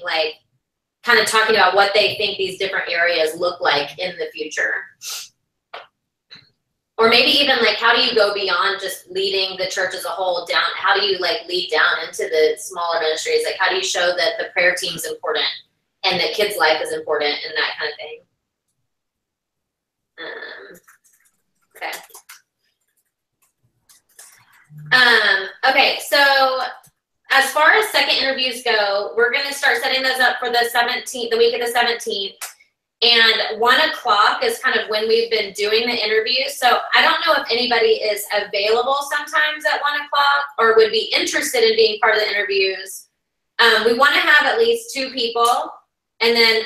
A: kind of talking about what they think these different areas look like in the future. Or maybe even how do you go beyond just leading the church as a whole down? How do you lead down into the smaller ministries? How do you show that the prayer team's important and that Kids Life is important and that kind of thing? Okay. Okay, so as far as second interviews go, we're going to start setting those up for the 17th, the week of the 17th. And 1 o'clock is kind of when we've been doing the interviews. So I don't know if anybody is available sometimes at 1 o'clock or would be interested in being part of the interviews. We want to have at least 2 people. And then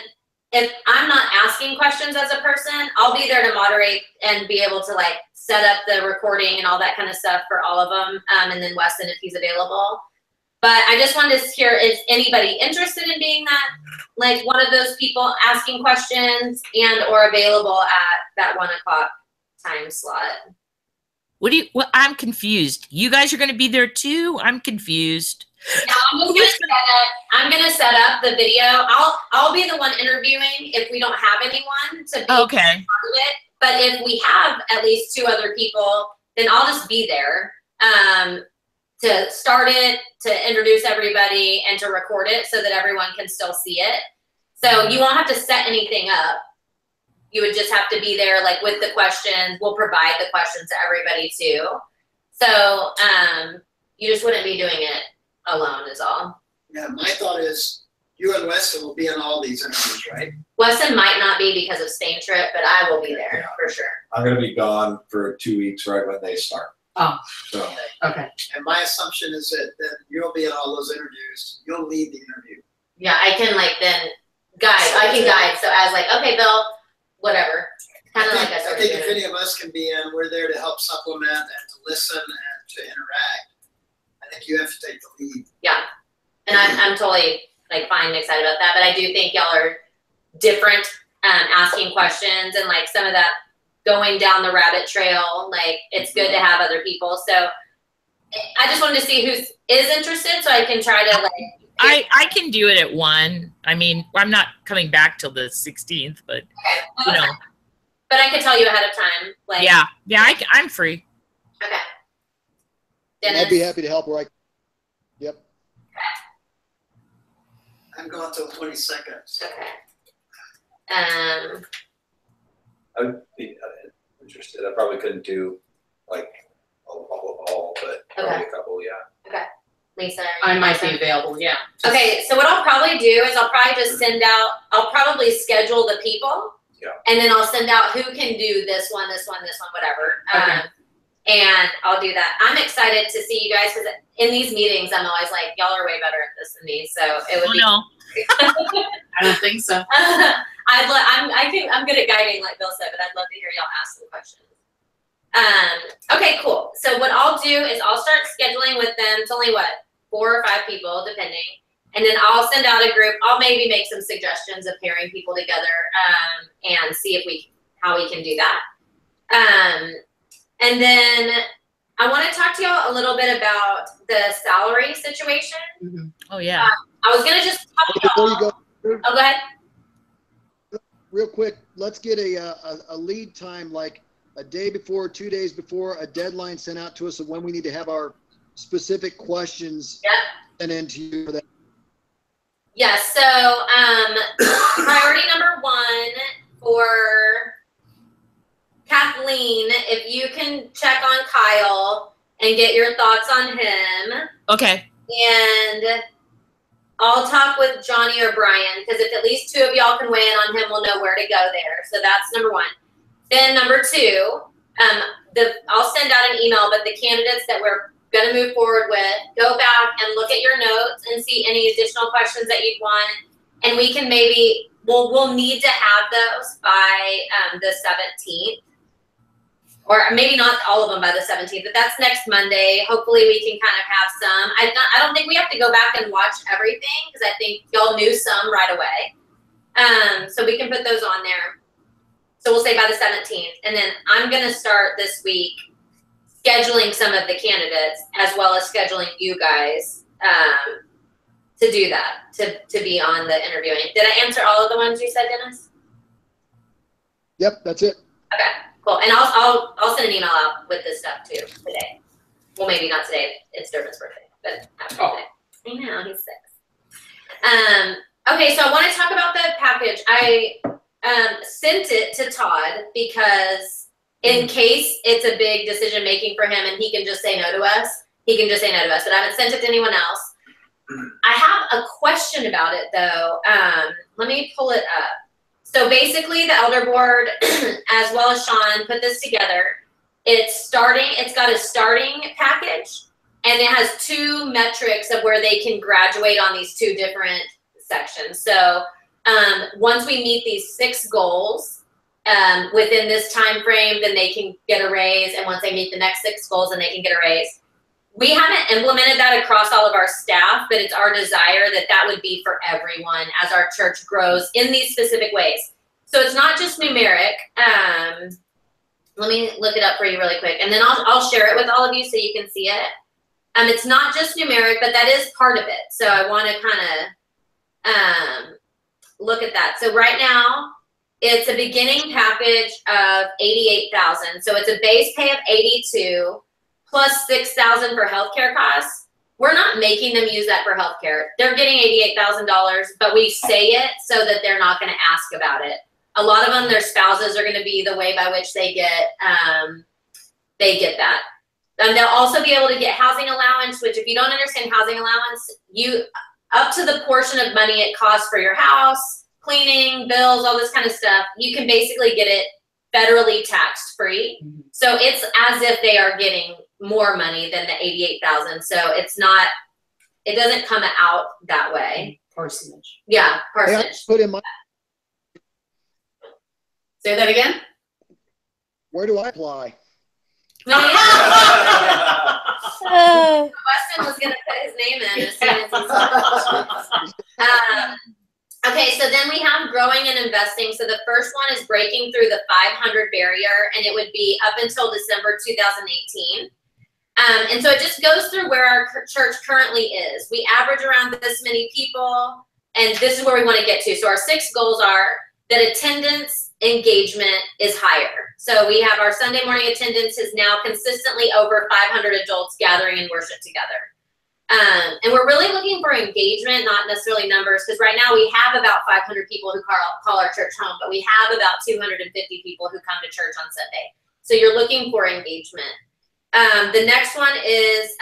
A: if I'm not asking questions as a person, I'll be there to moderate and be able to set up the recording and all that kind of stuff for all of them. And then Weston, if he's available. But I just wanted to hear, is anybody interested in being that, one of those people asking questions and or available at that 1 o'clock time slot?
C: I'm confused. You guys are going to be there too? I'm confused.
A: No, I'm gonna set up the video. I'll be the one interviewing if we don't have anyone to be part of it. But if we have at least 2 other people, then I'll just be there. To start it, to introduce everybody, and to record it so that everyone can still see it. So you won't have to set anything up. You would just have to be there with the questions. We'll provide the questions to everybody too. So you just wouldn't be doing it alone is all.
D: Yeah, my thought is you and Weston will be in all these interviews, right?
A: Weston might not be because of Spain trip, but I will be there for sure.
G: I'm going to be gone for 2 weeks right when they start.
F: Oh,
G: so.
F: Okay.
D: And my assumption is that you'll be in all those interviews. You'll lead the interview.
A: Yeah, I can then guide. I can guide. So as okay, Bill, whatever. Kind of
D: I think if any of us can be in, we're there to help supplement and to listen and to interact. I think you have to take the lead.
A: Yeah, and I'm totally fine and excited about that. But I do think y'all are different, asking questions and some of that. Going down the rabbit trail, it's good to have other people. So I just wanted to see who is interested so I can try to
C: I can do it at 1. I mean, I'm not coming back till the 16th, but you know.
A: But I could tell you ahead of time.
C: Yeah, I'm free.
A: Okay. Dennis?
E: I'd be happy to help where I. Yep.
D: I'm going till 22nd. So.
A: Okay.
B: I would be interested. I probably couldn't do all, but probably a couple, yeah.
A: Okay. Lisa?
F: I might be available, yeah.
A: Okay, so what I'll probably do is I'll probably just I'll probably schedule the people.
B: Yeah.
A: And then I'll send out who can do this one, whatever.
F: Okay.
A: And I'll do that. I'm excited to see you guys because in these meetings, I'm always y'all are way better at this than me. So it would be.
C: No.
F: I don't think so.
A: I'm good at guiding, like Bill said, but I'd love to hear y'all ask some questions. Okay, cool. So what I'll do is I'll start scheduling with them. It's only 4 or 5 people, depending. And then I'll send out a group. I'll maybe make some suggestions of pairing people together and see if how we can do that. And then I want to talk to y'all a little bit about the salary situation.
F: Mm-hmm.
C: Oh yeah.
A: I was gonna just talk to
E: Before
A: y'all.
E: you go,
A: Oh, go ahead.
E: real quick, let's get a lead time, like a day before, 2 days before, a deadline sent out to us of when we need to have our specific questions
A: Yep.
E: sent in to you for that.
A: Yes, so priority number 1 for Kathleen, if you can check on Kyle and get your thoughts on him.
C: Okay.
A: And I'll talk with Johnny or Brian, because if at least 2 of y'all can weigh in on him, we'll know where to go there. So that's number 1. Then number 2, I'll send out an email, but the candidates that we're going to move forward with, go back and look at your notes and see any additional questions that you'd want. And we can maybe, we'll need to have those by the 17th. Or maybe not all of them by the 17th, but that's next Monday. Hopefully we can kind of have some. I don't think we have to go back and watch everything, because I think y'all knew some right away. So we can put those on there. So we'll say by the 17th. And then I'm going to start this week scheduling some of the candidates, as well as scheduling you guys to do that, to be on the interviewing. Did I answer all of the ones you said, Dennis?
E: Yep, that's it.
A: Okay, cool. And I'll send an email out with this stuff too today. Well, maybe not today. It's Durbin's birthday, but after today. I know, he's 6. Okay, so I want to talk about the package. I sent it to Todd because in case it's a big decision making for him and he can just say no to us, he can just say no to us. But I haven't sent it to anyone else. I have a question about it though. Let me pull it up. So basically the elder board, as well as Sean, put this together. It's got a starting package, and it has 2 metrics of where they can graduate on these 2 different sections. So once we meet these 6 goals within this time frame, then they can get a raise. And once they meet the next 6 goals, then they can get a raise. We haven't implemented that across all of our staff, but it's our desire that that would be for everyone as our church grows in these specific ways. So it's not just numeric. Let me look it up for you really quick, and then I'll share it with all of you so you can see it. It's not just numeric, but that is part of it. So I want to kind of look at that. So right now, it's a beginning package of $88,000. So it's a base pay of $82,000 plus $6,000 for healthcare costs. We're not making them use that for healthcare. They're getting $88,000, but we say it so that they're not going to ask about it. A lot of them, their spouses are going to be the way by which they get that. And they'll also be able to get housing allowance, which if you don't understand housing allowance, up to the portion of money it costs for your house, cleaning, bills, all this kind of stuff, you can basically get it federally tax free. So it's as if they are getting more money than the $88,000. So it doesn't come out that way.
F: Parsonage.
A: Yeah, parsonage.
E: Put in my,
A: Say that again.
E: where do I apply?
A: Weston was going to put his name in as soon as he said okay, so then we have growing and investing. So the first one is breaking through the 500 barrier, and it would be up until December 2018. And so it just goes through where our church currently is. We average around this many people, and this is where we want to get to. So our 6 goals are that attendance engagement is higher. So we have our Sunday morning attendance is now consistently over 500 adults gathering in worship together. And we're really looking for engagement, not necessarily numbers, because right now we have about 500 people who call our church home, but we have about 250 people who come to church on Sunday. So you're looking for engagement. The next one is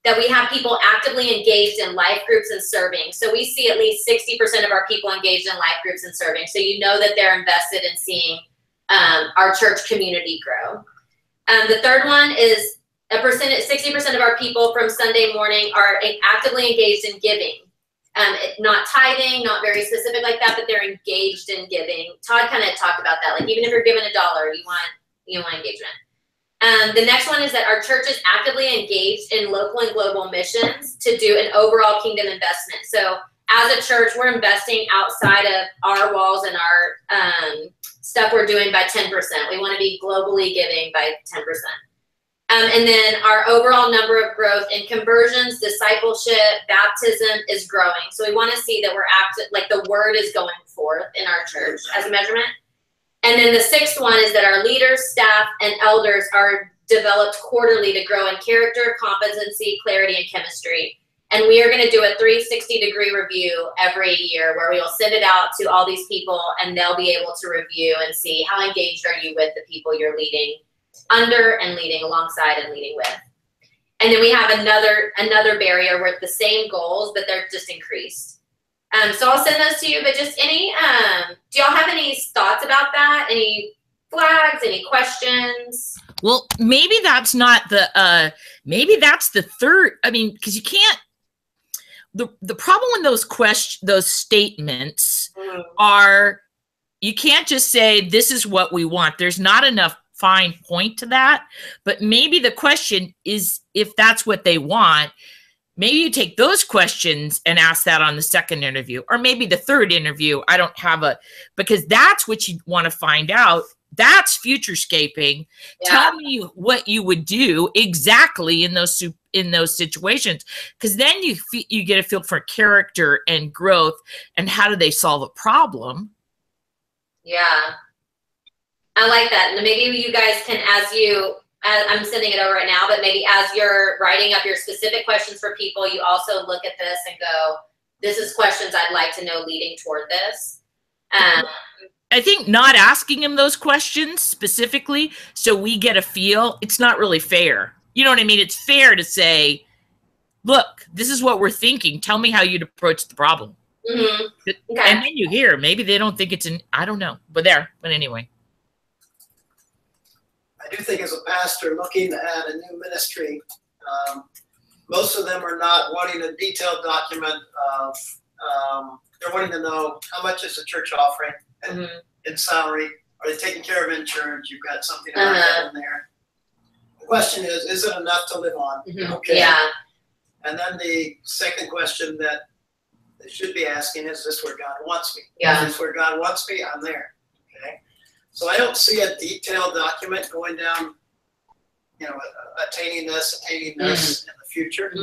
A: that we have people actively engaged in life groups and serving. So we see at least 60% of our people engaged in life groups and serving. So you know that they're invested in seeing our church community grow. The third one is 60% of our people from Sunday morning are actively engaged in giving. Not tithing, not very specific like that, but they're engaged in giving. Todd kind of talked about that. Like even if you're given $1, you want engagement. The next one is that our church is actively engaged in local and global missions to do an overall kingdom investment. So as a church, we're investing outside of our walls and our stuff we're doing by 10%. We want to be globally giving by 10%. And then our overall number of growth in conversions, discipleship, baptism is growing. So we want to see that we're active, like the word is going forth in our church as a measurement. And then the 6th one is that our leaders, staff, and elders are developed quarterly to grow in character, competency, clarity, and chemistry. And we are going to do a 360-degree review every year where we will send it out to all these people and they'll be able to review and see how engaged are you with the people you're leading under and leading alongside and leading with. And then we have another barrier with the same goals, but they're just increased. So I'll send those to you, but just any, do y'all have any thoughts about that? Any flags, any questions?
C: Well, maybe that's not the, maybe that's the third, I mean, because you can't, the problem with those statements are, you can't just say, this is what we want. There's not enough fine point to that. But maybe the question is, if that's what they want, maybe you take those questions and ask that on the second interview, or maybe the third interview. I don't have because that's what you want to find out. That's futurescaping. Yeah. Tell me what you would do exactly in those situations, because then you get a feel for character and growth and how do they solve a problem.
A: Yeah, I like that. And maybe you guys can, I'm sending it over right now, but maybe as you're writing up your specific questions for people, you also look at this and go, this is questions I'd like to know leading toward this.
C: I think not asking him those questions specifically so we get a feel, it's not really fair. You know what I mean? It's fair to say, look, this is what we're thinking. Tell me how you'd approach the problem.
A: Mm-hmm. Okay.
C: And then you hear, maybe they don't think it's I don't know. But anyway.
D: I do think as a pastor looking at a new ministry, most of them are not wanting a detailed document of, they're wanting to know how much is the church offering in salary. Are they taking care of insurance? You've got something in there. The question is it enough to live on? Okay.
A: Yeah.
D: And then the second question that they should be asking is this where God wants me?
A: Yeah.
D: Is this where God wants me? I'm there. Okay. So I don't see a detailed document going down, attaining this in the future.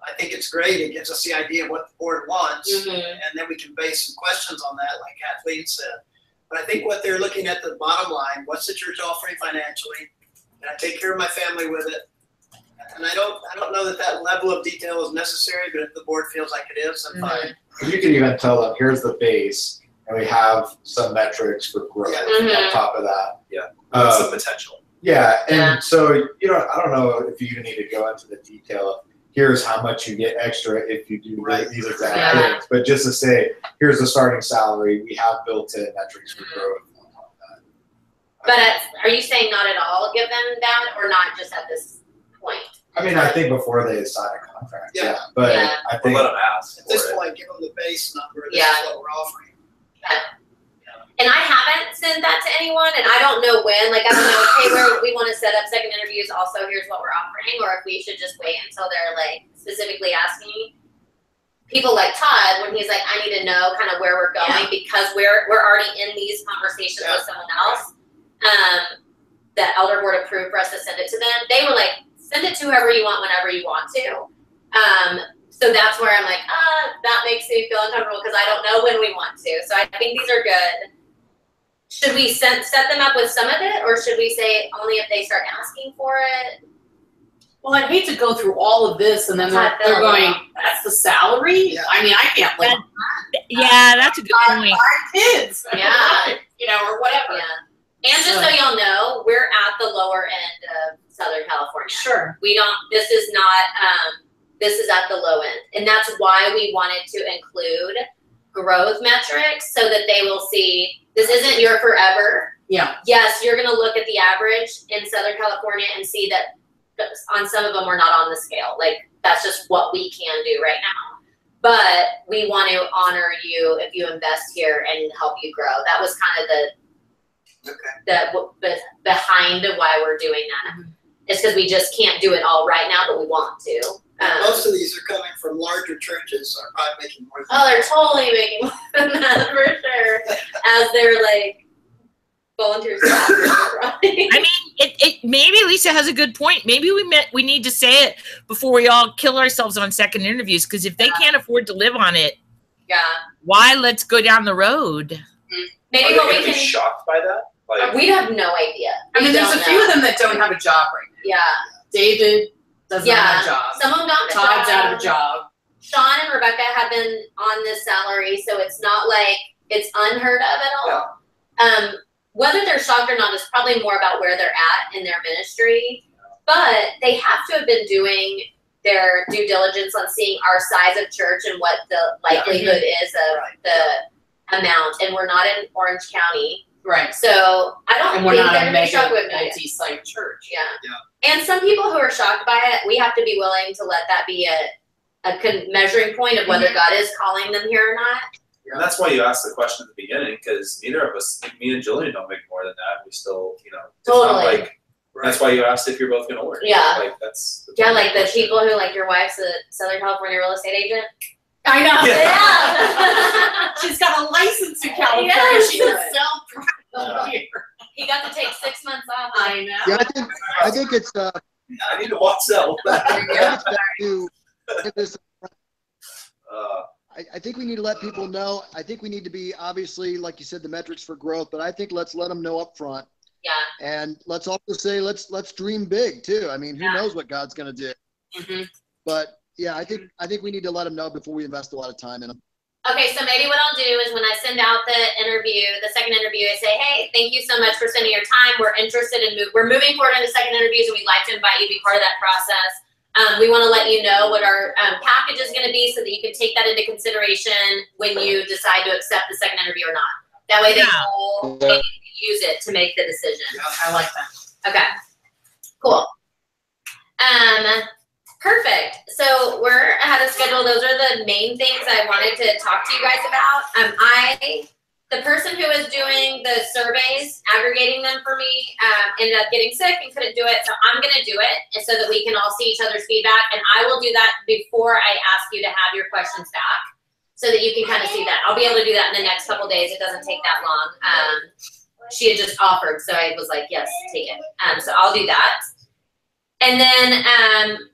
D: I think it's great. It gives us the idea of what the board wants, and then we can base some questions on that, like Kathleen said. But I think what they're looking at the bottom line, what's the church offering financially? And I take care of my family with it. And I don't know that level of detail is necessary, but if the board feels like it is, then fine.
G: You could even tell them, here's the base, and we have some metrics for growth on top of that.
B: Yeah, that's the potential.
G: Yeah, and so, I don't know if you even need to go into the detail of here's how much you get extra if you do these exact things. But just to say, here's the starting salary, we have built-in metrics for growth on top of that.
A: But are you saying not at all give them that, or not just at this point?
G: I mean, I think before they sign a contract, but I think
B: let them ask.
D: At this point, give them the base number. This is what we're offering.
A: And I haven't sent that to anyone, and I don't know when. Like, I don't know, hey, we want to set up second interviews. Also, here's what we're offering, or if we should just wait until they're like specifically asking people like Todd when he's like, I need to know kind of where we're going because we're already in these conversations with someone else. That elder board approved for us to send it to them. They were like, send it to whoever you want whenever you want to. So that's where I'm like, that makes me feel uncomfortable because I don't know when we want to. So I think these are good. Should we set them up with some of it, or should we say only if they start asking for it?
F: Well, I'd hate to go through all of this and then they're going, that's the salary?
D: Yeah.
F: I mean, I can't live on that.
C: Yeah, that's a good point.
F: 5 kids.
A: Yeah.
F: Or whatever.
A: Yeah. And just so y'all know, we're at the lower end of Southern California.
F: Sure.
A: This is at the low end. And that's why we wanted to include growth metrics so that they will see this isn't your forever.
F: Yeah.
A: Yes, you're going to look at the average in Southern California and see that on some of them we're not on the scale. Like, that's just what we can do right now. But we want to honor you if you invest here and help you grow. That was kind of the behind why we're doing that. It's because we just can't do it all right now, but we want to.
D: Most of these are coming from larger churches, so are probably making more than
A: they're totally making more than that for sure. As they're like volunteer staff. I
C: mean, it maybe Lisa has a good point. Maybe we need to say it before we all kill ourselves on second interviews, because if they can't afford to live on it, why let's go down the road?
A: Maybe what we can
B: be shocked by that. Like,
A: we have no idea.
F: I mean, there's a few of them that don't have a job right now.
A: Yeah.
F: David doesn't have a job.
A: Someone got
F: Todd's out of a job.
A: Sean and Rebecca have been on this salary, so it's not like it's unheard of at all. Whether they're shocked or not is probably more about where they're at in their ministry. But they have to have been doing their due diligence on seeing our size of church and what the likelihood is of the amount. And we're not in Orange County.
F: Right.
A: So I don't
F: And we're
A: think
F: not
A: they're
F: a
A: going to be shocked
F: mega
A: with me.
F: multi-site church.
A: Yeah. And some people who are shocked by it, we have to be willing to let that be a measuring point of whether God is calling them here or not.
B: And that's why you asked the question at the beginning, because neither of us, me and Jillian, don't make more than that. We still, you know, it's not like, that's why you asked if you're both going to work.
A: Yeah.
B: Like, that's.
A: Like the people who, like, your wife's a Southern California real estate agent.
F: I know.
A: Yeah.
F: She's got a license in California.
A: Yes.
F: She can sell property here.
A: He got to take 6 months off.
F: I know.
E: Yeah, I think it's
B: I need to watch that.
E: I think we need to let people know. I think we need to be, obviously, like you said, the metrics for growth, but I think let's let them know up front.
A: Yeah.
E: And let's also say, let's dream big too. I mean, who knows what God's going to do. But yeah, I think we need to let them know before we invest a lot of time in them.
A: Okay, so maybe what I'll do is when I send out the second interview, I say, hey, thank you so much for spending your time. We're interested in we're moving forward into second interviews, and we'd like to invite you to be part of that process. We want to let you know what our package is going to be so that you can take that into consideration when you decide to accept the second interview or not. That way they will use it to make the decision.
F: I like that.
A: Okay, cool. Perfect. So we're ahead of schedule. Those are the main things I wanted to talk to you guys about. The person who was doing the surveys, aggregating them for me, ended up getting sick and couldn't do it. So I'm going to do it so that we can all see each other's feedback. And I will do that before I ask you to have your questions back so that you can kind of see that. I'll be able to do that in the next couple days. It doesn't take that long. She had just offered, so I was like, yes, take it. So I'll do that. And then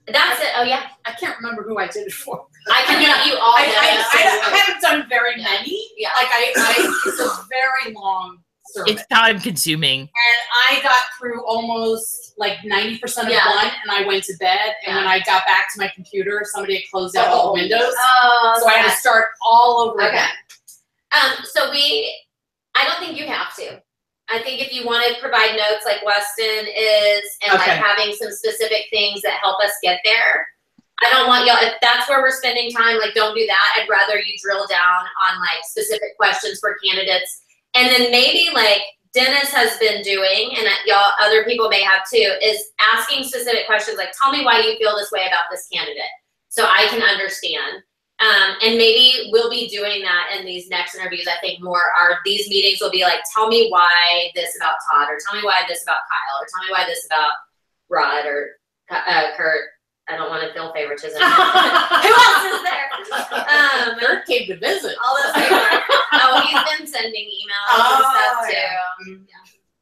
A: that's it. Oh, yeah.
F: I can't remember who I did it for.
A: I can get you all.
F: I haven't done very many.
A: Yeah.
F: Like it's a very long survey.
C: It's time consuming.
F: And I got through almost like 90% of one, and I went to bed. And when I got back to my computer, somebody had closed out all the windows.
A: Oh,
F: so I had to start all over again.
A: So I don't think you have to. I think if you want to provide notes like Weston is, and like having some specific things that help us get there, I don't want y'all, if that's where we're spending time, like don't do that. I'd rather you drill down on like specific questions for candidates. And then maybe like Dennis has been doing, and y'all, other people may have too, is asking specific questions like, tell me why you feel this way about this candidate so I can understand. And maybe we'll be doing that in these next interviews. I think these meetings will be like, tell me why this about Todd, or tell me why this about Kyle, or tell me why this about Rod or Kurt. I don't want to feel favoritism. Who else is there?
F: Kurt came to visit.
A: All those people. Oh, he's been sending emails and stuff too.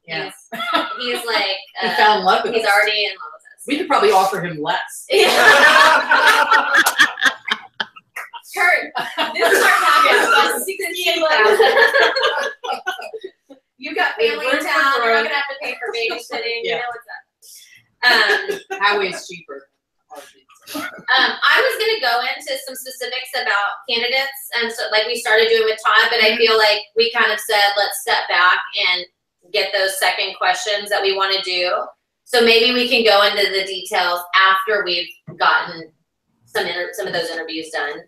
F: Yeah.
A: He's like,
F: he fell in love with us.
A: He's already in love with us.
F: We could probably offer him less.
A: Kurt, this is our package. You got family in town. You're not gonna have to pay for babysitting. You know what's up.
F: Highway's cheaper.
A: I was gonna go into some specifics about candidates, and so like we started doing with Todd, but I feel like we kind of said let's step back and get those second questions that we want to do. So maybe we can go into the details after we've gotten some of those interviews done.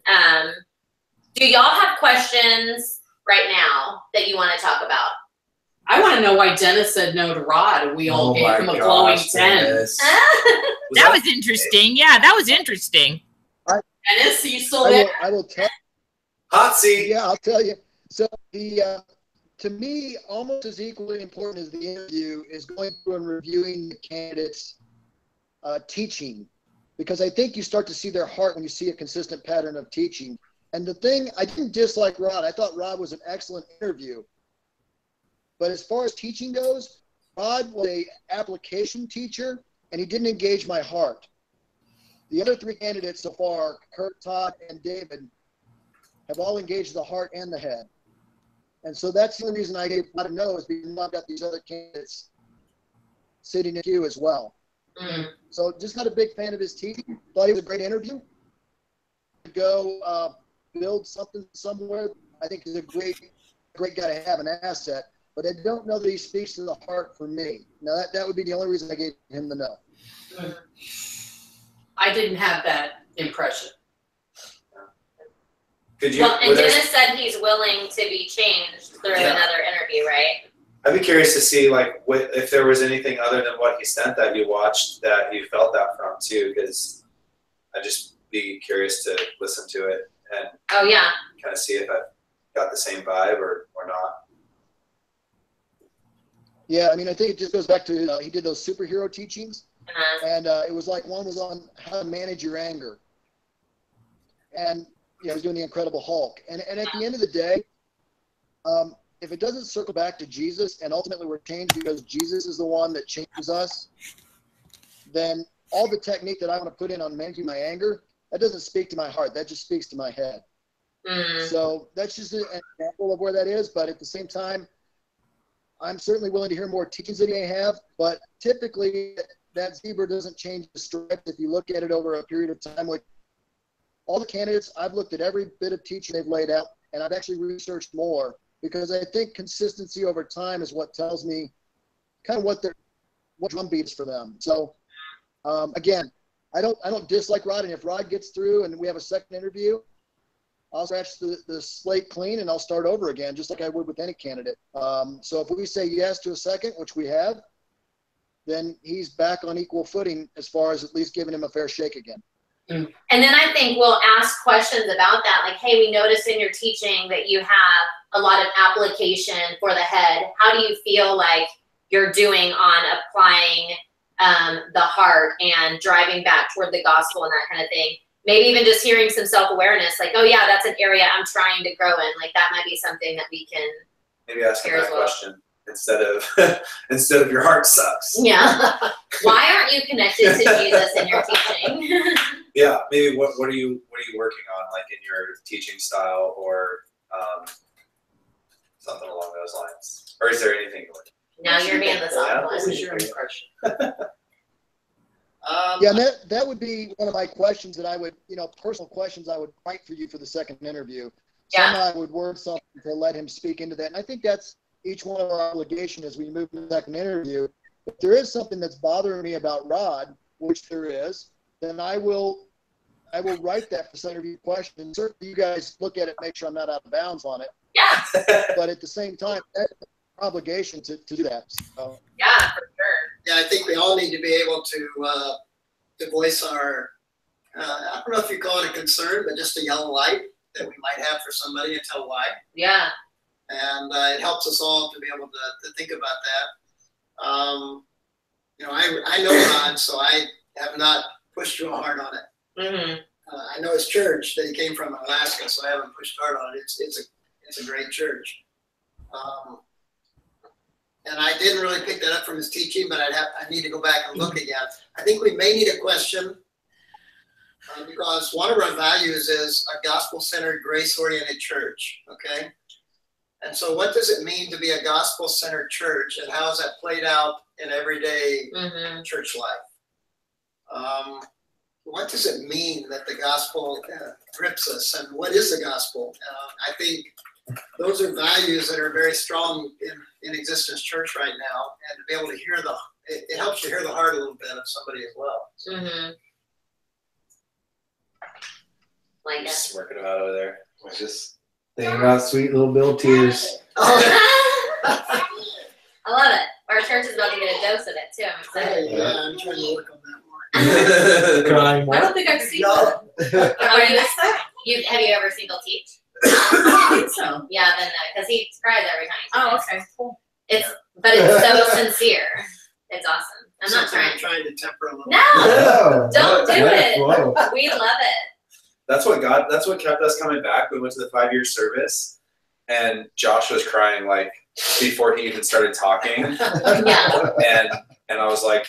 A: Do y'all have questions right now that you want to talk about?
F: I want to know why Dennis said no to Rod, and we all gave him a glowing 10.
C: That was interesting. Yeah, that was interesting.
F: Dennis, are you still there?
E: I will tell.
B: Hot seat.
E: Yeah, I'll tell you. So to me, almost as equally important as the interview is going through and reviewing the candidates' teaching, because I think you start to see their heart when you see a consistent pattern of teaching. And the thing, I didn't dislike Rod. I thought Rod was an excellent interview. But as far as teaching goes, Rod was an application teacher, and he didn't engage my heart. The other three candidates so far, Kurt, Todd, and David, have all engaged the heart and the head. And so that's the reason I gave Rod a no, is because I've got these other candidates sitting in queue as well. So just not a big fan of his teaching. Thought he was a great interview. go build something somewhere, I think he's a great guy to have, an asset. But I don't know that he speaks to the heart for me. Now, that would be the only reason I gave him the no.
F: I didn't have that impression.
B: Could you?
A: Well, and Dennis said he's willing to be changed through another interview, right?
B: I'd be curious to see like if there was anything other than what he sent that you watched that you felt that from too, because I'd just be curious to listen to it and kind of see if I got the same vibe or not.
E: Yeah, I mean, I think it just goes back to he did those superhero teachings, and it was like one was on how to manage your anger, and he was doing the Incredible Hulk, and at the end of the day, if it doesn't circle back to Jesus and ultimately we're changed because Jesus is the one that changes us, then all the technique that I want to put in on managing my anger, that doesn't speak to my heart. That just speaks to my head. So that's just an example of where that is. But at the same time, I'm certainly willing to hear more teachings that he may have. But typically, that zebra doesn't change the stripes if you look at it over a period of time. Like all the candidates, I've looked at every bit of teaching they've laid out, and I've actually researched more. Because I think consistency over time is what tells me kind of what drumbeat is for them. So again, I don't dislike Rod, and if Rod gets through and we have a second interview, I'll scratch the slate clean and I'll start over again, just like I would with any candidate. So if we say yes to a second, which we have, then he's back on equal footing as far as at least giving him a fair shake again.
A: And then I think we'll ask questions about that, like, hey, we noticed in your teaching that you have a lot of application for the head. How do you feel like you're doing on applying the heart and driving back toward the gospel and that kind of thing? Maybe even just hearing some self-awareness, like, oh yeah, that's an area I'm trying to grow in. Like that might be something that we can
B: maybe ask him that question instead of your heart sucks.
A: Yeah. Why aren't you connected to Jesus in your teaching?
B: Yeah, maybe what are you working on, like in your teaching style or something along those lines? Or is there anything?
A: Now you're being the soft one.
F: What was your impression?
E: Yeah, and that would be one of my questions that I would, personal questions I would write for you for the second interview.
A: Yeah.
E: Some I would word something to let him speak into that. And I think that's each one of our obligation as we move to the second interview. If there is something that's bothering me about Rod, which there is, then I will write that for second interview question. Certainly you guys look at it, make sure I'm not out of bounds on it.
A: Yeah.
E: But at the same time, that's our obligation to do that. So.
A: Yeah, for sure.
D: Yeah, I think we all need to be able to voice our, I don't know if you call it a concern, but just a yellow light that we might have for somebody and tell why.
A: Yeah.
D: And it helps us all to be able to think about that. I know Rod, so I have not pushed real hard on it.
A: Mm-hmm.
D: I know his church that he came from in Alaska, so I haven't pushed hard on it. It's a great church. And I didn't really pick that up from his teaching, but I need to go back and look again. I think we may need a question because one of our values is a gospel-centered, grace-oriented church, okay? And so what does it mean to be a gospel-centered church, and how is that played out in everyday church life? What does it mean that the gospel grips us, and what is the gospel? I think those are values that are very strong in Existence Church right now, and to be able to hear it helps you hear the heart a little bit of somebody as well.
A: Mm-hmm. Like it.
B: Just working them out over there.
G: I was just thinking about sweet little Bill Tears.
A: I love it. Our church is about to get a dose of it too. I'm excited.
D: Yeah, I'm trying to work on that more.
G: Crying
F: I
G: more.
F: don't think I've seen
D: No.
F: that.
A: Have you ever seen Bill teach?
F: I think so.
A: Yeah, then because he cries every time.
F: Oh, okay, cool.
A: But it's so sincere. It's awesome. I'm not trying.
D: trying to temper a little.
A: No, don't do
G: Yeah,
A: it.
G: whoa.
A: We love it.
B: That's what kept us coming back. We went to the 5-year service and Josh was crying like before he even started talking.
A: Yeah,
B: And I was like,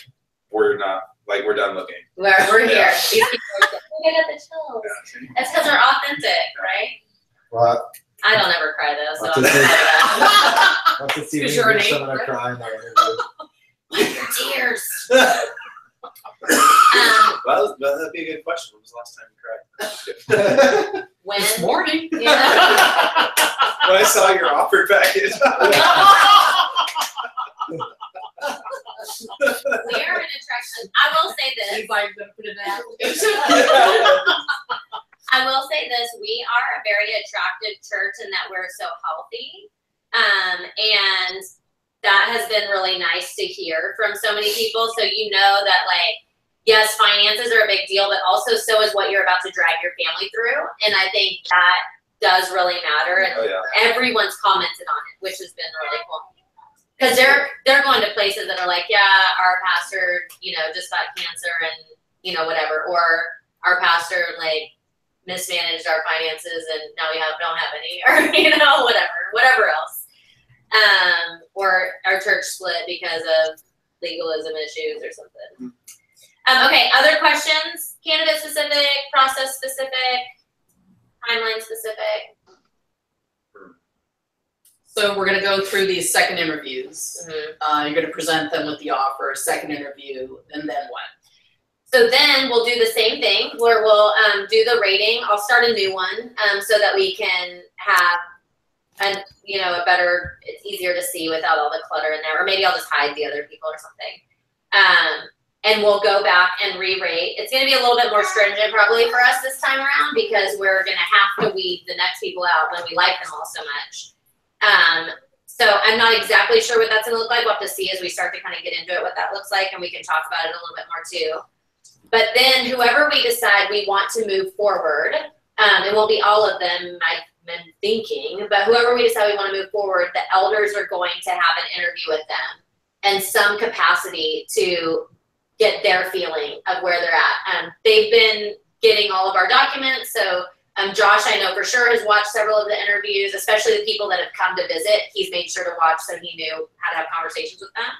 B: we're done looking.
A: we're here.
B: Yeah.
A: These people are like, I got the chills. It's because they're authentic, right?
G: Well,
A: I don't ever cry though, so
G: That's
A: I'm
G: a thing.
A: excited.
G: What's the scene
F: Is your
G: when
F: name
G: someone crying in that interview?
A: Wipe your tears.
B: Well, That'd be a good question. When was the last time you cried?
A: When?
F: This morning.
A: Yeah.
B: When I saw your offer package.
A: We are an attraction. I will say this.
F: Anybody's gonna put in an application?
A: I will say this. We are a very attractive church in that we're so healthy. And that has been really nice to hear from so many people. So you know that, like, yes, finances are a big deal, but also so is what you're about to drag your family through. And I think that does really matter. And everyone's commented on it, which has been really cool. Because they're going to places that are like, yeah, our pastor, you know, just got cancer and, you know, whatever. Or our pastor, like, mismanaged our finances and now we don't have any, or, you know, whatever else. Or our church split because of legalism issues or something. Okay, other questions? Candidate specific, process specific, timeline specific.
F: So we're gonna go through these second interviews. You're gonna present them with the offer, second interview, and then what?
A: So then we'll do the same thing where we'll do the rating. I'll start a new one so that we can have a better, it's easier to see without all the clutter in there. Or maybe I'll just hide the other people or something. And we'll go back and re-rate. It's gonna be a little bit more stringent probably for us this time around because we're gonna have to weed the next people out when we like them all so much. So I'm not exactly sure what that's gonna look like. We'll have to see as we start to kind of get into it what that looks like, and we can talk about it a little bit more too. But then whoever we decide we want to move forward, it won't be all of them, I've been thinking, but whoever we decide we want to move forward, the elders are going to have an interview with them in some capacity to get their feeling of where they're at. They've been getting all of our documents, so Josh, I know for sure, has watched several of the interviews, especially the people that have come to visit. He's made sure to watch so he knew how to have conversations with them.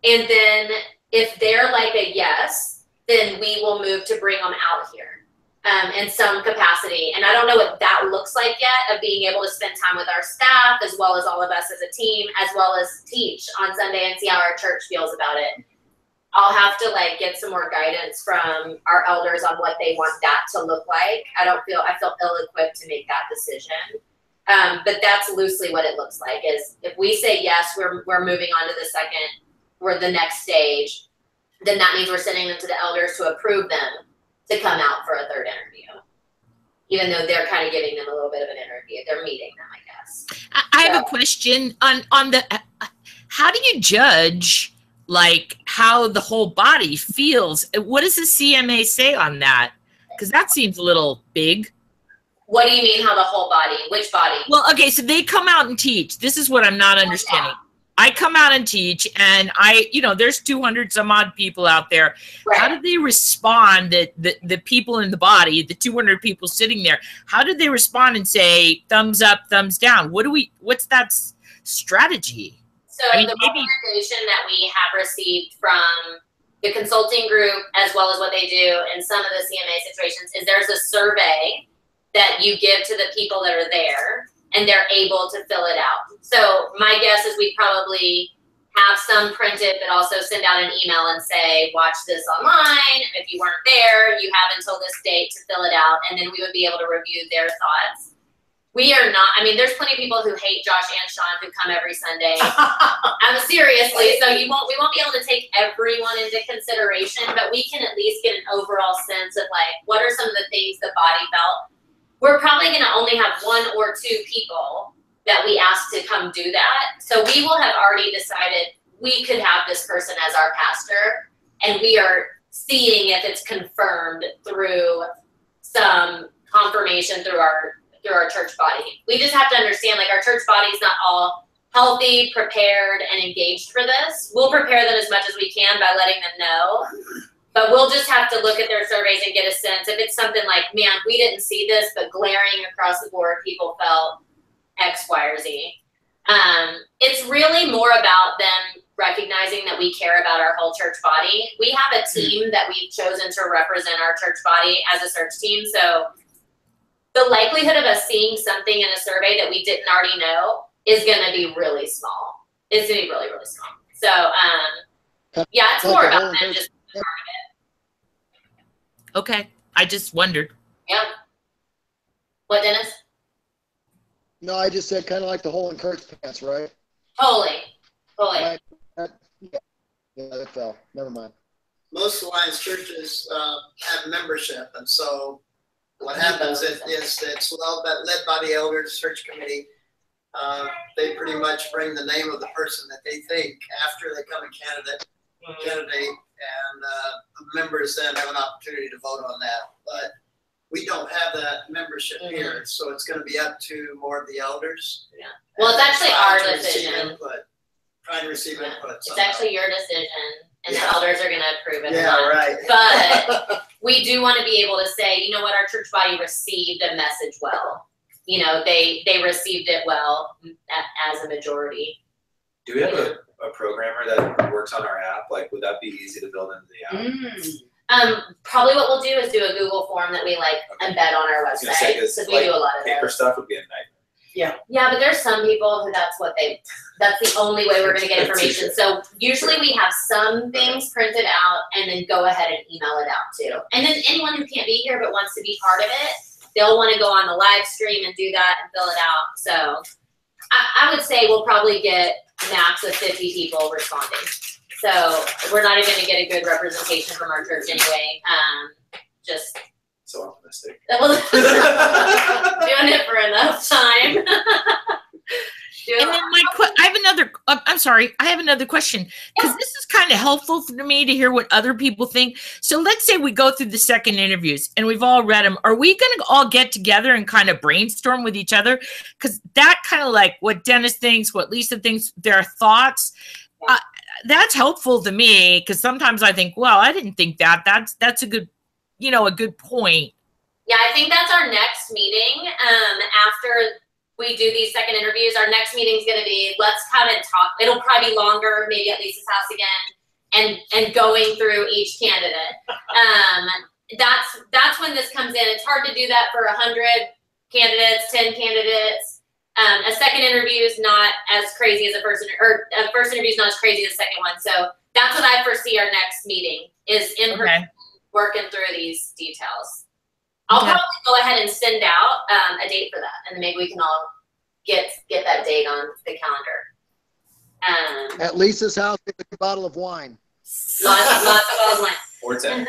A: And then if they're like a yes, then we will move to bring them out here in some capacity. And I don't know what that looks like yet, of being able to spend time with our staff, as well as all of us as a team, as well as teach on Sunday and see how our church feels about it. I'll have to get some more guidance from our elders on what they want that to look like. I feel ill-equipped to make that decision. But that's loosely what it looks like, is if we say yes, we're moving on to the second, or the next stage, then that means we're sending them to the elders to approve them to come out for a third interview. Even though they're kind of giving them a little bit of an interview. They're meeting them, I guess.
C: I have a question on the, how do you judge how the whole body feels? What does the CMA say on that? Because that seems a little big.
A: What do you mean how the whole body? Which body?
C: Well, okay, so they come out and teach. This is what I'm not understanding.
A: Yeah.
C: I come out and teach, and there's 200 some odd people out there.
A: Right.
C: How do they respond, the people in the body, the 200 people sitting there, how do they respond and say thumbs up, thumbs down? What's that strategy?
A: So the recommendation that we have received from the consulting group, as well as what they do in some of the CMA situations, is there's a survey that you give to the people that are there, and they're able to fill it out. So my guess is we probably have some printed, but also send out an email and say, watch this online. If you weren't there, you have until this date to fill it out, and then we would be able to review their thoughts. We are not, there's plenty of people who hate Josh and Sean who come every Sunday. Seriously, so we won't be able to take everyone into consideration, but we can at least get an overall sense of what are some of the things the body felt. We're probably going to only have 1 or 2 people that we ask to come do that. So we will have already decided we could have this person as our pastor, and we are seeing if it's confirmed through some confirmation through our church body. We just have to understand, our church body is not all healthy, prepared, and engaged for this. We'll prepare them as much as we can by letting them know. But we'll just have to look at their surveys and get a sense. If it's something like, man, we didn't see this, but glaring across the board, people felt X, Y, or Z. It's really more about them recognizing that we care about our whole church body. We have a team that we've chosen to represent our church body as a search team. So the likelihood of us seeing something in a survey that we didn't already know is going to be really small. It's going to be really, really small. So, yeah, it's more about them just part of it.
C: Okay. I just wondered.
A: Yeah. What, Dennis?
E: No, I just said kind of like the whole encourage pants, right?
A: Totally.
E: Right. Yeah, that fell. Never mind.
D: Most Alliance churches have membership, and so what happens is it's led by the elders, church committee. They pretty much bring the name of the person that they think after they come a candidate, and the members then have an opportunity to vote on that. But we don't have that membership here, so it's going to be up to more of the elders.
A: Yeah. Well, it's actually our decision.
D: Try and receive input.
A: It's actually your decision, and the elders are going to approve it.
D: Yeah, right.
A: But we do want to be able to say, you know what, our church body received a message well. You know, they received it well as a majority.
B: Do we have a programmer that works on our app? Like, would that be easy to build into the app?
A: Probably what we'll do is do a Google form that we embed on our website, because we do a lot of
B: paper
A: those.
B: stuff would be a nightmare.
A: Yeah, but there's some people who that's the only way we're gonna get information. So usually we have some things printed out and then go ahead and email it out too. And then anyone who can't be here but wants to be part of it, they'll want to go on the live stream and do that and fill it out. So I would say we'll probably get max of 50 people responding. So we're not even gonna get a good representation from our church anyway. Just
B: So optimistic.
A: doing it for enough time.
C: And then I have another. I'm sorry. I have another question, because this is kind of helpful for me to hear what other people think. So let's say we go through the second interviews and we've all read them. Are we going to all get together and kind of brainstorm with each other? Because that kind of like what Dennis thinks, what Lisa thinks, their thoughts. That's helpful to me, because sometimes I think, well, I didn't think that. That's a good, a good point.
A: Yeah, I think that's our next meeting. After we do these second interviews, our next meeting is going to be, let's come and talk. It'll probably be longer, maybe at Lisa's house again, and going through each candidate. That's when this comes in. It's hard to do that for 100 candidates, 10 candidates. A second interview is not as crazy as a first interview is not as crazy as the second one. So that's what I foresee our next meeting is in person, working through these details. I'll probably go ahead and send out a date for that, and then maybe we can all get that date on the calendar.
E: At Lisa's house, with a bottle of wine.
A: Lots of bottles of wine.
B: Or 10.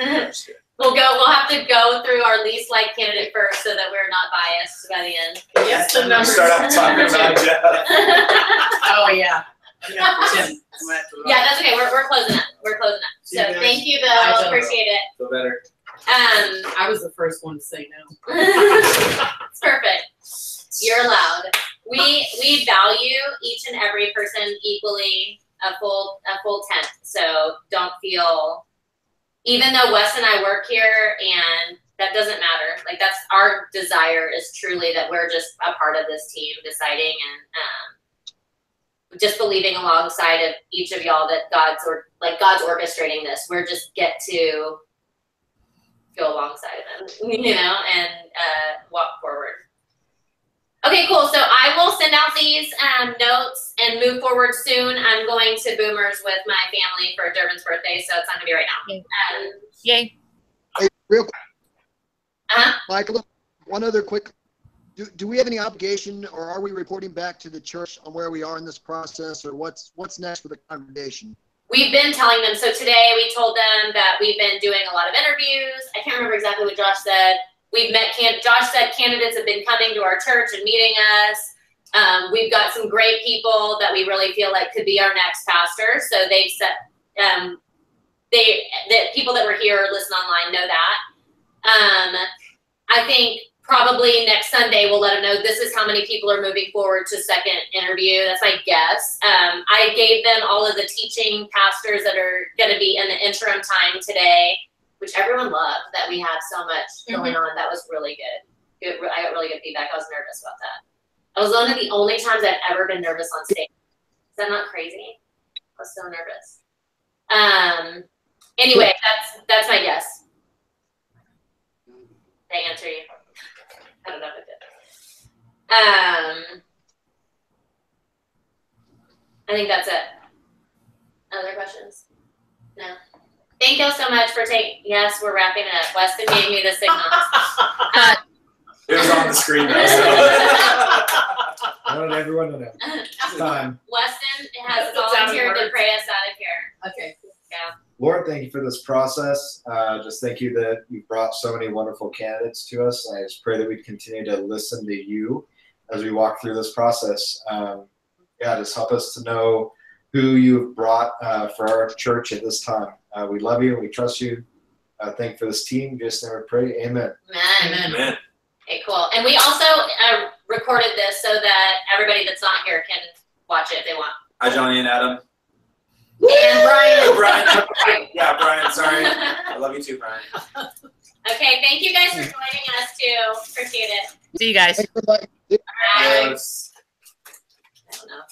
A: We'll have to go through our least liked candidate first, so that we're not biased by the end.
F: Yes, the number.
B: Start off talking about Jeff.
F: Oh yeah.
A: Yeah, that's okay. We're closing up. So thank you, Bill. Appreciate it.
B: Feel better.
F: I was the first one to say no.
A: It's perfect. You're allowed. We value each and every person equally, a full 10. So don't feel, even though Wes and I work here, and that doesn't matter. Like, that's our desire, is truly that we're just a part of this team deciding and just believing alongside of each of y'all that God's orchestrating this. We're just get to go alongside of them, and walk forward. Okay, cool. So I will send out these notes and move forward soon. I'm going to Boomers with my family for Durbin's birthday, so it's not gonna be right now.
C: Yay.
E: Hey, real quick. Michael, one other quick. Do we have any obligation, or are we reporting back to the church on where we are in this process, or what's next for the congregation?
A: We've been telling them. So today we told them that we've been doing a lot of interviews. I can't remember exactly what Josh said. We've met Josh said candidates have been coming to our church and meeting us. We've got some great people that we really feel like could be our next pastor. So they've set, the people that were here or listen online know that. I think probably next Sunday we'll let them know this is how many people are moving forward to second interview. That's my guess. I gave them all of the teaching pastors that are going to be in the interim time today, which everyone loved, that we had so much going on. That was really good. I got really good feedback. I was nervous about that. I was one of the only times I've ever been nervous on stage. Is that not crazy? I was so nervous. Anyway, that's my guess. Did I answer you? I don't know if it did. I think that's it. Other questions? No. Thank you so much for taking. Yes, we're wrapping it up. Weston gave me the signal.
B: It was on the screen though. So.
G: I wanted everyone to know. It's time.
A: Weston has volunteered to pray us out of here.
F: Okay.
A: Yeah.
G: Lord, thank you for this process. Just thank you that you brought so many wonderful candidates to us. I just pray that we continue to listen to you as we walk through this process. Just help us to know who you've brought for our church at this time. We love you and we trust you. Thank you for this team. Just never pray. Amen.
A: Amen.
B: Amen.
A: Okay, cool. And we also recorded this so that everybody that's not here can watch it if they want.
B: Hi, Johnny and Adam.
A: And Brian.
B: Brian. Yeah, Brian. Sorry. I love you too, Brian.
A: Okay, thank you guys for joining us too. Appreciate it.
C: See you guys.
E: Thanks for inviting me.
A: Bye.
B: Yes.
A: I don't know.